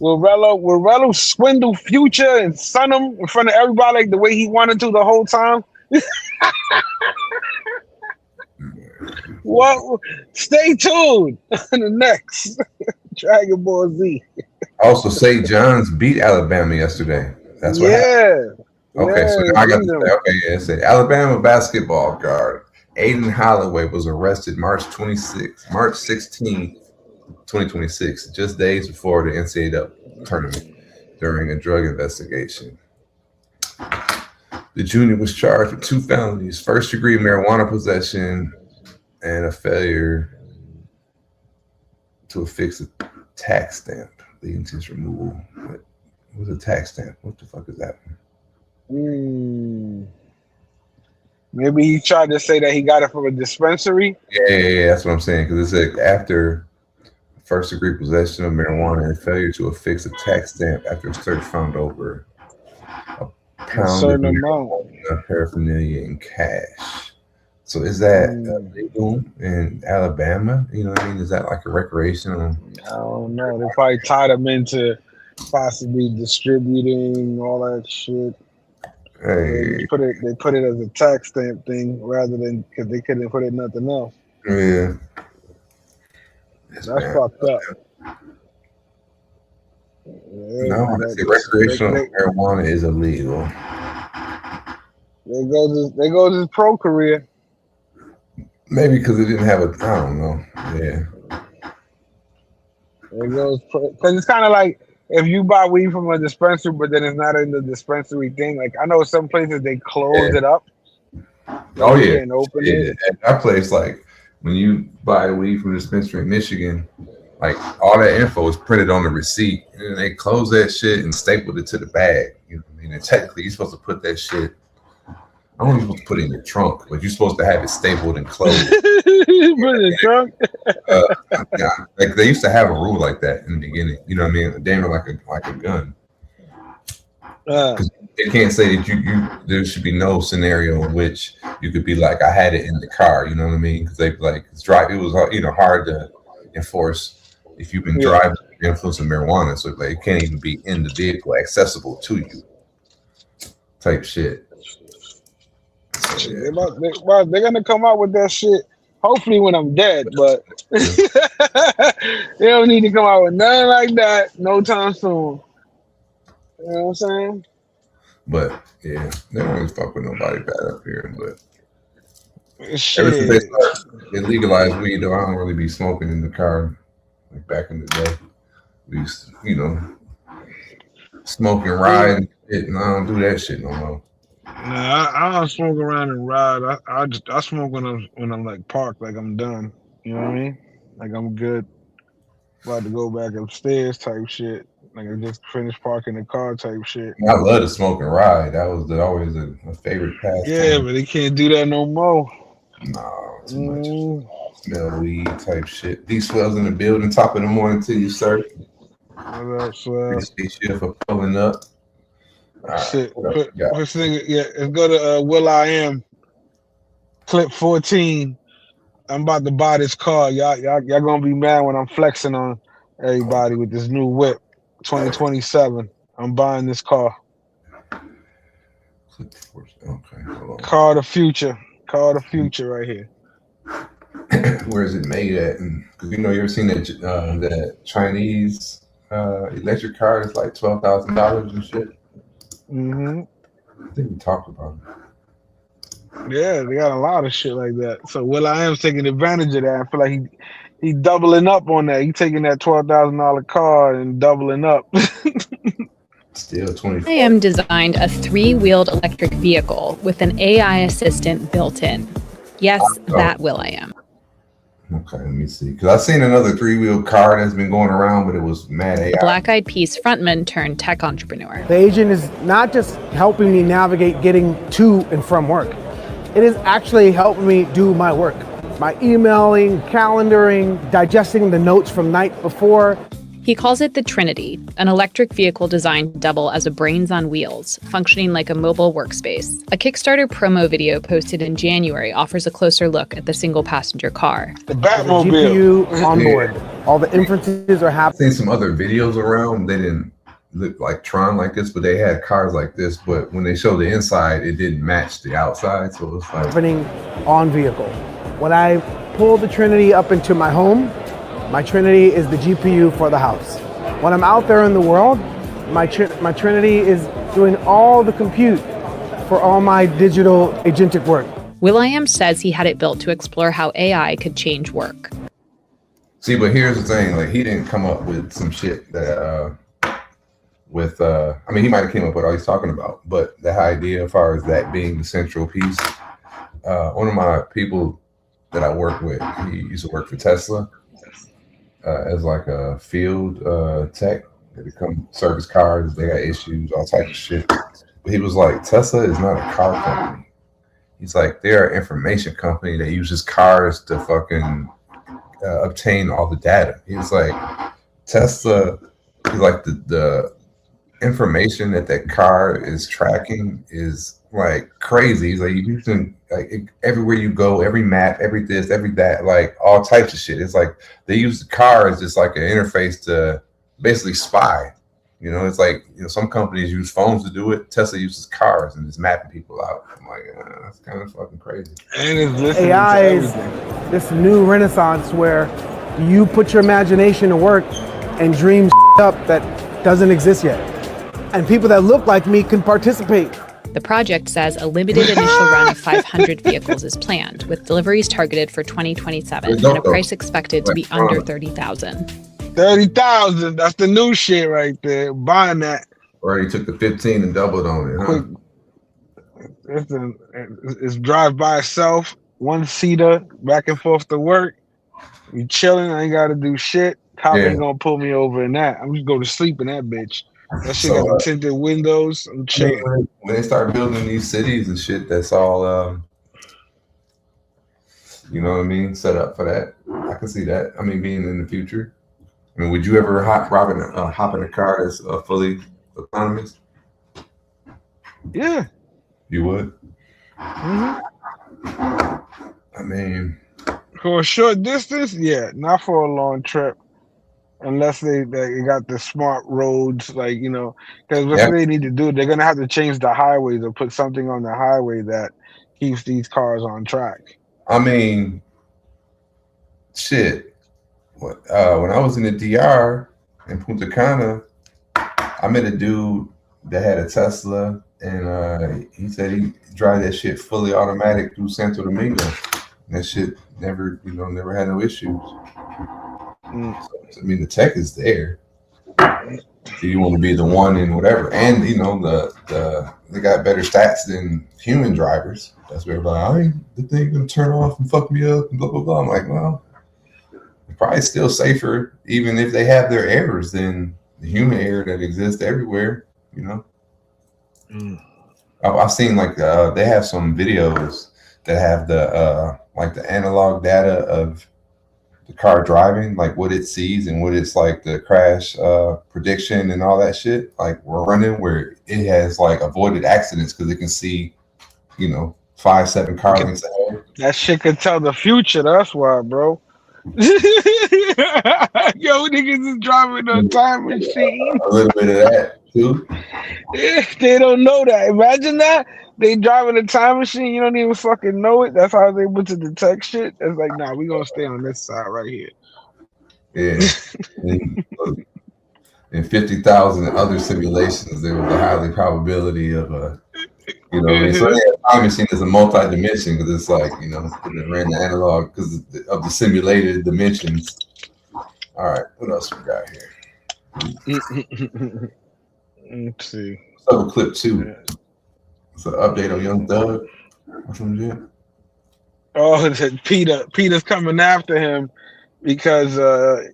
Speaker 3: Will Rello swindle Future and son him in front of everybody like the way he wanted to the whole time? Well, stay tuned. The next Dragon Ball Z.
Speaker 2: Also, St. John's beat Alabama yesterday. That's what happened. Okay, so now I got to say, it said Alabama basketball guard Aiden Holloway was arrested March 16, 2026, just days before the NCAA tournament during a drug investigation. The junior was charged with 2 felonies, first-degree marijuana possession and a failure to affix a tax stamp leading to his removal. What was a tax stamp? What the fuck is that?
Speaker 3: Maybe he tried to say that he got it from a dispensary.
Speaker 2: Yeah, that's what I'm saying. Because it said after first-degree possession of marijuana and failure to affix a tax stamp after a search found over a pound of paraphernalia in cash. So is that illegal in Alabama? You know what I mean? Is that like a recreational?
Speaker 3: I don't know. They probably tied him into possibly distributing all that shit.
Speaker 2: Hey.
Speaker 3: They put it as a tax stamp thing rather than because they couldn't put it nothing else.
Speaker 2: Yeah.
Speaker 3: That's fucked up. Yeah,
Speaker 2: No, recreational marijuana is illegal.
Speaker 3: There goes his pro career.
Speaker 2: Maybe because it didn't have I don't know. Yeah.
Speaker 3: There goes because it's kind of like if you buy weed from a dispensary, but then it's not in the dispensary thing. Like I know some places they close it up.
Speaker 2: Oh yeah.
Speaker 3: And open
Speaker 2: it. At our place, like when you buy weed from a dispensary in Michigan, like all that info is printed on the receipt, and then they close that shit and staple it to the bag. You know what I mean? And technically, you're supposed to put that shit. I don't know if you're supposed to put it in your trunk, but you're supposed to have it stapled and closed.
Speaker 3: Put it in the trunk.
Speaker 2: Yeah, like they used to have a rule like that in the beginning. You know what I mean? Damn near like a gun. They can't say that you there should be no scenario in which you could be like, I had it in the car. You know what I mean? Because they like it was hard to enforce if you've been driving under the influence of marijuana. So like it can't even be in the vehicle, accessible to you. Type shit.
Speaker 3: They're gonna come out with that shit. Hopefully when I'm dead, but they don't need to come out with nothing like that no time soon. You know what I'm saying?
Speaker 2: But yeah, they don't really fuck with nobody bad up here. But
Speaker 3: shit.
Speaker 2: Ever since they legalized weed, though, I don't really be smoking in the car like back in the day. We used to, smoke and ride and shit, and I don't do that shit no more.
Speaker 3: Nah, I don't smoke around and ride. I smoke when I'm like parked, like I'm done. You know what I mean? Like I'm good. About to go back upstairs type shit. Like I just finished parking the car type shit.
Speaker 2: I love to smoke and ride. That was always a favorite pastime.
Speaker 3: Yeah, but they can't do that no more.
Speaker 2: No, too much. Smell weed type shit. These swells in the building, top of the morning to you, sir.
Speaker 3: What up, swell?
Speaker 2: Appreciate you for pulling up.
Speaker 3: Shit. Let's go to Will I Am. Clip 14. I'm about to buy this car. Y'all gonna be mad when I'm flexing on everybody with this new whip. 2027. I'm buying this car.
Speaker 2: Okay, hold on.
Speaker 3: Car of the future. Car of the future right here.
Speaker 2: Where is it made at? Because you ever seen that Chinese electric car that's like $12,000 and shit?
Speaker 3: Mm-hmm.
Speaker 2: I think we talked about it.
Speaker 3: Yeah, they got a lot of shit like that. So Will I Am's taking advantage of that. I feel like he doubling up on that. He taking that $12,000 car and doubling up.
Speaker 2: Still 24.
Speaker 15: Will I Am designed a 3-wheeled electric vehicle with an AI assistant built in. Yes, that Will I Am.
Speaker 2: Okay, let me see. Because I've seen another 3-wheel car that's been going around, but it was mad AI.
Speaker 15: Black Eyed Peas frontman turned tech entrepreneur.
Speaker 16: The agent is not just helping me navigate getting to and from work. It is actually helping me do my work. My emailing, calendaring, digesting the notes from night before.
Speaker 15: He calls it the Trinity, an electric vehicle designed to double as a brains on wheels, functioning like a mobile workspace. A Kickstarter promo video posted in January offers a closer look at the single-passenger car.
Speaker 3: The
Speaker 16: GPU on board. All the inferences are happening.
Speaker 2: I've seen some other videos around. They didn't look like Tron like this, but they had cars like this. But when they showed the inside, it didn't match the outside. So it was like
Speaker 16: happening on vehicle. When I pull the Trinity up into my home, my Trinity is the GPU for the house. When I'm out there in the world, my Trinity is doing all the compute for all my digital agentic work.
Speaker 15: will.i.am says he had it built to explore how AI could change work.
Speaker 2: See, but here's the thing: like, he didn't come up with some shit that, I mean, he might have came up with all he's talking about, but the idea, as far as that being the central piece, one of my people that I work with, he used to work for Tesla as like a field tech. They come service cars, they got issues, all types of shit. But he was like, Tesla is not a car company. He's like, they're an information company that uses cars to fucking obtain all the data. He's like, Tesla, he's like the information that car is tracking is like crazy. He's like, you can, like, everywhere you go, every map, every this, every that, like all types of shit. It's like they use the car as just like an interface to basically spy. You know, it's like, you know, some companies use phones to do it. Tesla uses cars and is mapping people out. I'm like, that's kind of fucking crazy.
Speaker 3: And it's listening
Speaker 16: AI
Speaker 3: to
Speaker 16: is
Speaker 3: everything.
Speaker 16: this new renaissance where you put your imagination to work and dream up that doesn't exist yet. And people that look like me can participate.
Speaker 15: The project says a limited initial run of 500 vehicles is planned, with deliveries targeted for 2027 and a price expected to be under $30,000.
Speaker 3: 30,000. That's the new shit right there. Buying that.
Speaker 2: Or he took the 15 and doubled on it. Huh?
Speaker 3: It's drive by itself, one seater, back and forth to work. You chilling, I ain't got to do shit. Cop ain't gonna pull me over in that. I'm just go to sleep in that bitch. That shit got tinted windows. I'm chilling.
Speaker 2: When they start building these cities and shit, that's all, you know what I mean, set up for that. I can see that. I mean, being in the future. I mean, would you ever hop in a car that's fully autonomous?
Speaker 3: Yeah.
Speaker 2: You would?
Speaker 3: Mm-hmm.
Speaker 2: I mean,
Speaker 3: for a short distance, yeah. Not for a long trip. Unless they got the smart roads, like, you know, because what they need to do, they're going to have to change the highways or put something on the highway that keeps these cars on track.
Speaker 2: I mean, shit. When I was in the DR in Punta Cana, I met a dude that had a Tesla, and he said he drive that shit fully automatic through Santo Domingo. And that shit never had no issues. So, I mean, the tech is there. So you want to be the one in whatever, and you know they got better stats than human drivers. That's where everybody, the thing gonna turn off and fuck me up and blah blah blah. I'm like, well, probably still safer, even if they have their errors, than the human error that exists everywhere. You know, I've seen like they have some videos that have the like the analog data of the car driving, like what it sees and what it's like the crash prediction and all that shit. Like we're running where it has like avoided accidents because it can see, you know, 5-7 car lengths ahead.
Speaker 3: That shit can tell the future. That's why, bro. Yo, niggas is driving a time machine.
Speaker 2: A little bit of that too.
Speaker 3: Yeah, they don't know that. Imagine that. They driving a time machine, you don't even fucking know it. That's how they able to detect shit. It's like, nah, we gonna stay on this side right here.
Speaker 2: Yeah. In 50,000 other simulations, there was a highly probability of a, you know, what I mean? So yeah, time machine is a multi-dimension because it's like, you know, it ran the analog because of the simulated dimensions. All right, what else we got here?
Speaker 3: Let's see.
Speaker 2: So clip 2. It's an update on Young Thug or some shit.
Speaker 3: Oh, Peter's coming after him because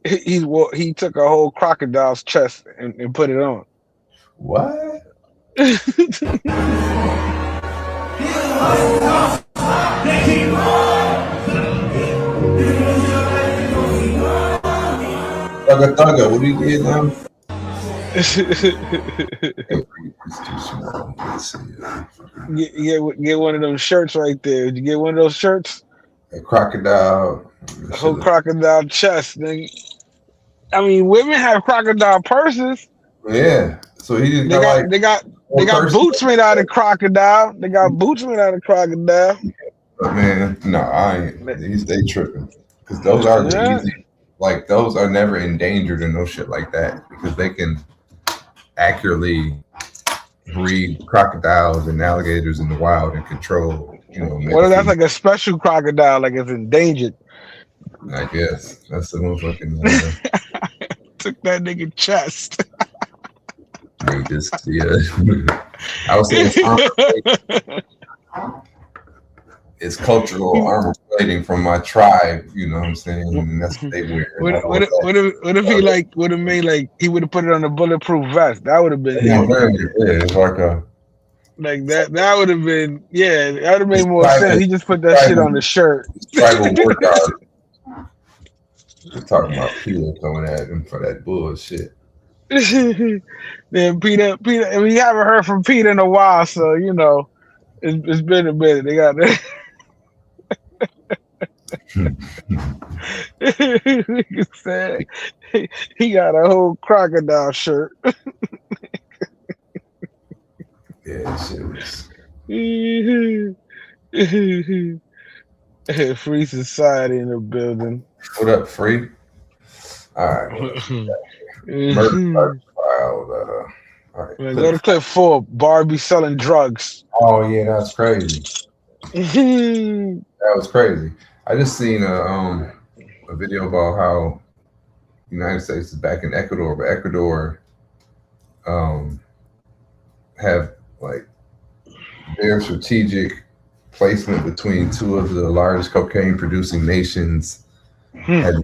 Speaker 3: he took a whole crocodile's chest and put it on.
Speaker 2: What? Thugga, what do you get now? It's too small. Let's see.
Speaker 3: Get one of those shirts right there. Did you get one of those shirts?
Speaker 2: A crocodile.
Speaker 3: A whole crocodile chest, nigga. I mean, women have crocodile purses.
Speaker 2: Yeah. So he
Speaker 3: they got boots made out of crocodile. They got boots made out of crocodile.
Speaker 2: But man, no, I ain't. They tripping because those are easy. Like those are never endangered and no shit like that because they can accurately breed crocodiles and alligators in the wild and control.
Speaker 3: Well, that's like a special crocodile, like it's endangered.
Speaker 2: I guess that's the motherfucking.
Speaker 3: Took that nigga chest.
Speaker 2: I would say it's cultural armor plating from my tribe. You know what I'm saying? And that's what they wear.
Speaker 3: What if he would have made he would have put it on a bulletproof vest? That would have been
Speaker 2: it's like a.
Speaker 3: Like that would have been that would have made more sense. He just put that shit on the shirt.
Speaker 2: Tribal workout. We're talking about Peter coming at him for that bullshit.
Speaker 3: Then Peter, and we haven't heard from Peter in a while, so it's been a minute. They got that. Nigga said he got a whole crocodile shirt.
Speaker 2: Yeah, shit was.
Speaker 3: Free Society in the building.
Speaker 2: What up, Free? All right. Murder filed. All right.
Speaker 3: Go to clip 4. Barbie selling drugs.
Speaker 2: Oh yeah, that's crazy. That was crazy. I just seen a video about how the United States is back in Ecuador, but Ecuador have their strategic placement between two of the largest cocaine producing nations had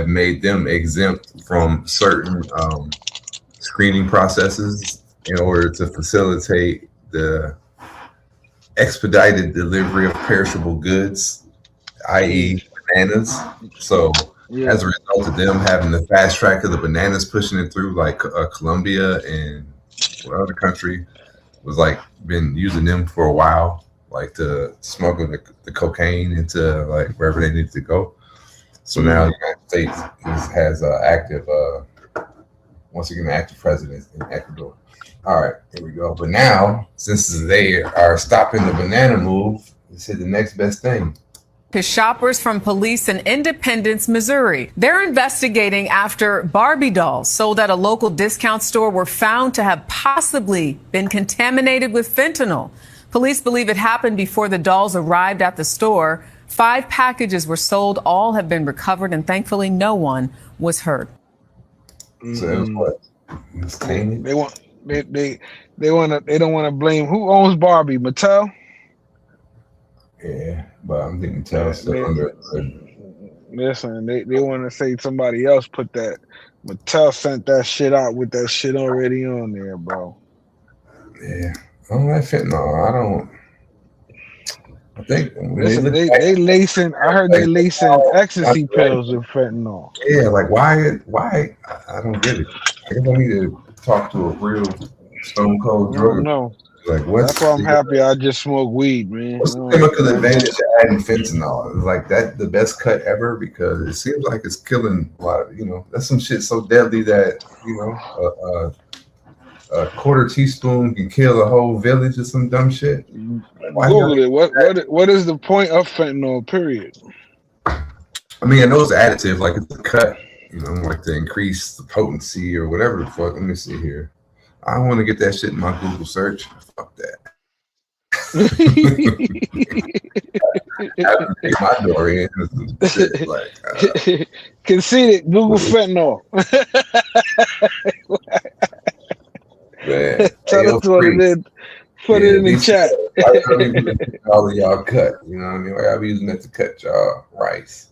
Speaker 2: made them exempt from certain screening processes in order to facilitate the expedited delivery of perishable goods, i.e. bananas. So as a result of them having the fast track of the bananas pushing it through, Colombia and what other country was been using them for a while, to smuggle the cocaine into wherever they needed to go. So now the United States has active president in Ecuador. All right, here we go. But now, since they are stopping the banana move, they said the next best thing.
Speaker 17: To shoppers from police in Independence, Missouri. They're investigating after Barbie dolls sold at a local discount store were found to have possibly been contaminated with fentanyl. Police believe it happened before the dolls arrived at the store. 5 packages were sold. All have been recovered, and thankfully no one was hurt.
Speaker 2: So it was what? It's tainted?
Speaker 3: They don't want to blame who owns Barbie, Mattel?
Speaker 2: Yeah, but I'm thinking Mattel's still under.
Speaker 3: Listen, they want to say somebody else put that. Mattel sent that shit out with that shit already on there, bro.
Speaker 2: Yeah, I don't like fentanyl. I think
Speaker 3: they lacing. I heard they lacing ecstasy pills with fentanyl.
Speaker 2: Yeah, why? I don't get it. I guess I need to talk to a real stone cold drug.
Speaker 3: No. That's why I'm happy I just smoke weed, man.
Speaker 2: What's the chemical advantage of adding fentanyl? Is that the best cut ever? Because it seems like it's killing a lot of, that's some shit so deadly that, a quarter teaspoon can kill a whole village or some dumb shit.
Speaker 3: Google it. What is the point of fentanyl, period?
Speaker 2: I mean, I know it's additive, it's a cut, to increase the potency or whatever the fuck. Let me see here. I don't want to get that shit in my Google search. Fuck that. I have to take my door in. Shit,
Speaker 3: Conceded. Google fentanyl.
Speaker 2: Man,
Speaker 3: tell us what it is. Put it in the chat.
Speaker 2: All of y'all cut. You know what I mean? I'll be using that to cut y'all rice.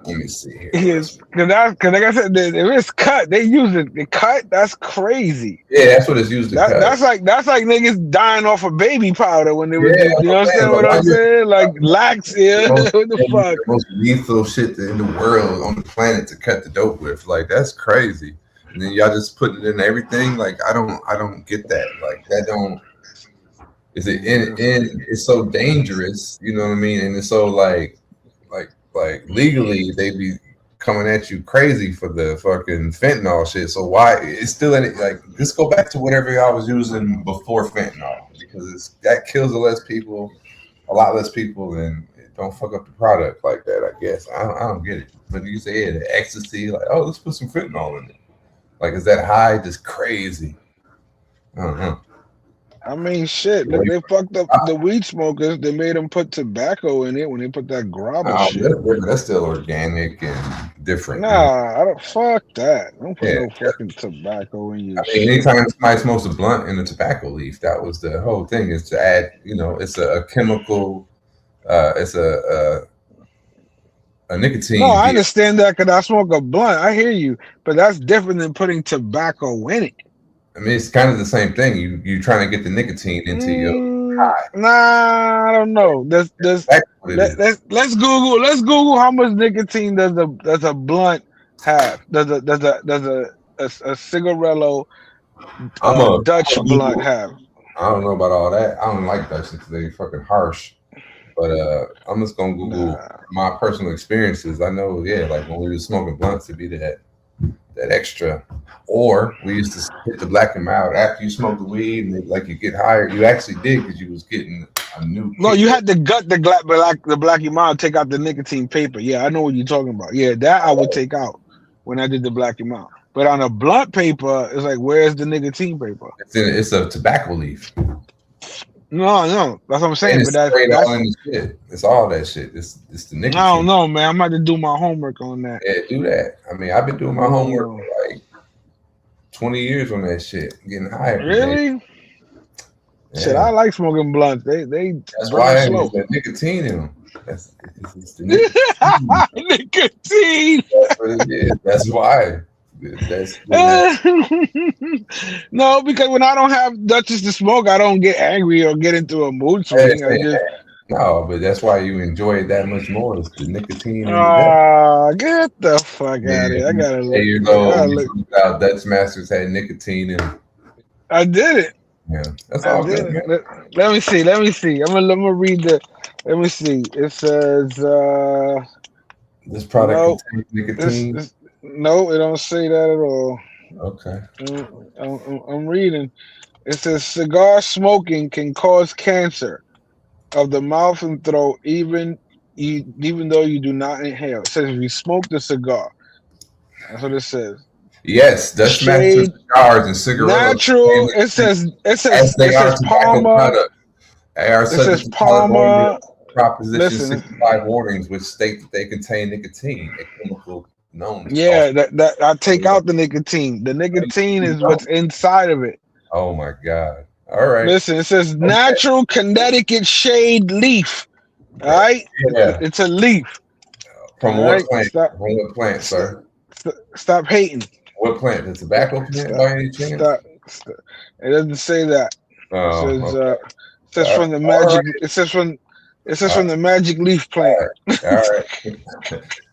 Speaker 2: Let me see here.
Speaker 3: Yes, because like I said, if it's cut, they use it. The cut, that's crazy.
Speaker 2: Yeah, that's what it's used to cut.
Speaker 3: That's like niggas dying off of baby powder when they was,
Speaker 2: Yeah,
Speaker 3: you understand what I'm saying? Like lax, yeah. What the fuck?
Speaker 2: The most lethal shit in the world on the planet to cut the dope with. Like that's crazy. And then y'all just putting it in everything. Like I don't get that. Like that don't. Is it in? It's so dangerous. You know what I mean? And it's so like legally they be coming at you crazy for the fucking fentanyl shit. So why it's still in it? Like just go back to whatever y'all was using before fentanyl because that kills a lot less people, and it don't fuck up the product like that. I guess I don't get it. But you say the ecstasy, like let's put some fentanyl in it. Like is that high just crazy? I don't know.
Speaker 3: I mean, shit. They fucked up the weed smokers. They made them put tobacco in it when they put that grabber shit.
Speaker 2: That's still organic and different.
Speaker 3: Nah, I don't. Fuck that. I don't put no fucking tobacco in your shit.
Speaker 2: Anytime somebody smokes a blunt in a tobacco leaf, that was the whole thing. Is to add, it's a chemical. It's a nicotine.
Speaker 3: No, I understand that because I smoke a blunt. I hear you, but that's different than putting tobacco in it.
Speaker 2: I mean, it's kind of the same thing. You trying to get the nicotine into your high.
Speaker 3: Nah, I don't know. Let's Google how much nicotine does a blunt have? Does a cigarello Dutch blunt have?
Speaker 2: I don't know about all that. I don't like Dutch because they fucking harsh. But I'm just gonna Google my personal experiences. I know, like when we were smoking blunts, it'd be that extra. Or we used to hit the black and mild after you smoke the weed, and like you get higher. You actually did because you was getting a new.
Speaker 3: No, you had to gut the black and mild, take out the nicotine paper. Yeah, I know what you're talking about. Yeah, that I would take out when I did the black and mild. But on a blunt paper, it's like, where's the nicotine paper?
Speaker 2: It's a tobacco leaf.
Speaker 3: No, that's what I'm saying.
Speaker 2: But that's all in the shit. It's all that shit. It's the nicotine.
Speaker 3: I don't know, man. I'm about to do my homework on that.
Speaker 2: Yeah, do that. I mean, I've been doing my homework for like 20 years on that shit. Getting higher.
Speaker 3: Really? Yeah. Shit, I like smoking blunts. They
Speaker 2: that's why there's that nicotine in them. It's the
Speaker 3: nicotine.
Speaker 2: That's what it is. That's why.
Speaker 3: No, because when I don't have Dutchess to smoke, I don't get angry or get into a mood swing.
Speaker 2: No, but that's why you enjoy it that much more. It's the nicotine.
Speaker 3: Get the fuck out of here! I gotta
Speaker 2: look. Dutch Masters had nicotine in it.
Speaker 3: I did it.
Speaker 2: Yeah, that's all good.
Speaker 3: Let me see. I'm gonna read the. Let me see. It says
Speaker 2: this product contains nicotine.
Speaker 3: No, it don't say that at all.
Speaker 2: Okay.
Speaker 3: I'm reading. It says cigar smoking can cause cancer of the mouth and throat, even though you do not inhale. It says if you smoke the cigar. That's what it says.
Speaker 2: Yes, Dutch Master cigars and cigarettes.
Speaker 3: Natural. It says Palmer.
Speaker 2: It says
Speaker 3: Palmer.
Speaker 2: Proposition 65 warnings, which state that they contain nicotine, a chemical known.
Speaker 3: Yeah, that I take out the nicotine. The nicotine is what's inside of it.
Speaker 2: Oh my God. All right.
Speaker 3: Listen, it says natural Connecticut shade leaf. All right?
Speaker 2: Yeah.
Speaker 3: It's a leaf.
Speaker 2: From what plant? From what plant, sir?
Speaker 3: Stop hating.
Speaker 2: What plant? The tobacco plant by any chance?
Speaker 3: Stop. It doesn't say that. It says from the magic. Right. It says from the magic leaf plant.
Speaker 2: All right.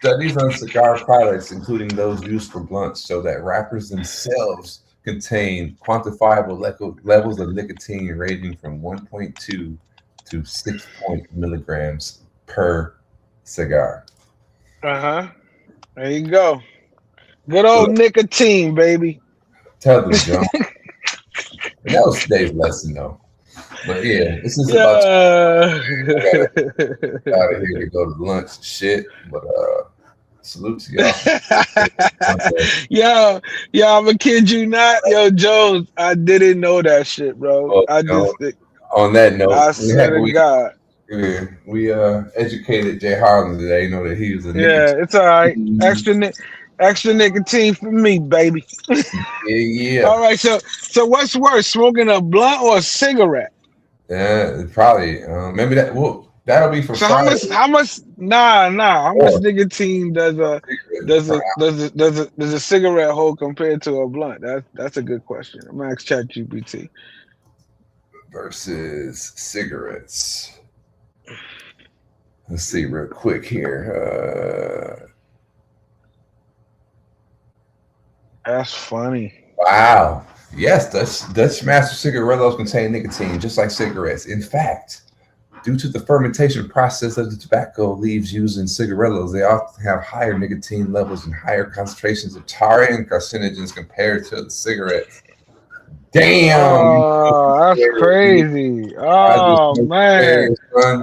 Speaker 2: Studies on cigar products, including those used for blunts, show that wrappers themselves contain quantifiable levels of nicotine ranging from 1.2 to 6 milligrams per cigar.
Speaker 3: There you go. Good old nicotine, baby.
Speaker 2: Tell them, John. That was today's lesson, though. But yeah, this is about out of here to go to lunch shit. But salute to y'all.
Speaker 3: Yo, I'm gonna kid you not. Yo, Jones, I didn't know that shit, bro.
Speaker 2: On that note,
Speaker 3: I swear to God.
Speaker 2: Yeah, we educated Jay Harlan today. You know that he was a
Speaker 3: it's all right. Extra nicotine for me, baby.
Speaker 2: Yeah.
Speaker 3: All right, so what's worse, smoking a blunt or a cigarette?
Speaker 2: Yeah, probably. Maybe that. Well, That'll be for
Speaker 3: So
Speaker 2: Friday.
Speaker 3: how much how much nicotine does a cigarette hold compared to a blunt? That's a good question. I'm gonna ask ChatGPT.
Speaker 2: Versus cigarettes. Let's see real quick here.
Speaker 3: That's funny.
Speaker 2: Wow. Yes, Dutch Master cigarillos contain nicotine just like cigarettes. In fact, due to the fermentation process of the tobacco leaves used in cigarillos, they often have higher nicotine levels and higher concentrations of tar and carcinogens compared to the cigarette. Damn!
Speaker 3: Oh, that's crazy. Oh man,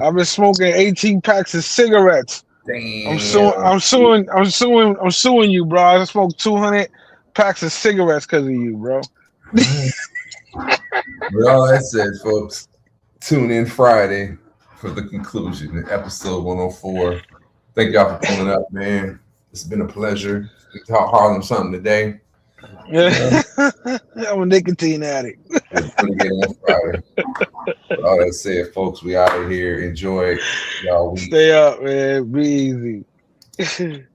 Speaker 3: I've been smoking 18 packs of cigarettes.
Speaker 2: Damn.
Speaker 3: I'm suing you, bro. I smoked 200 packs of cigarettes because of you, bro.
Speaker 2: With all that said, folks, tune in Friday for the conclusion, episode 104. Thank y'all for pulling up, man. It's been a pleasure. We taught Harlem something today.
Speaker 3: Yeah. I'm a nicotine addict.
Speaker 2: Again on Friday. With all that said, folks, we out of here. Enjoy y'all week.
Speaker 3: Stay up, man. Be easy.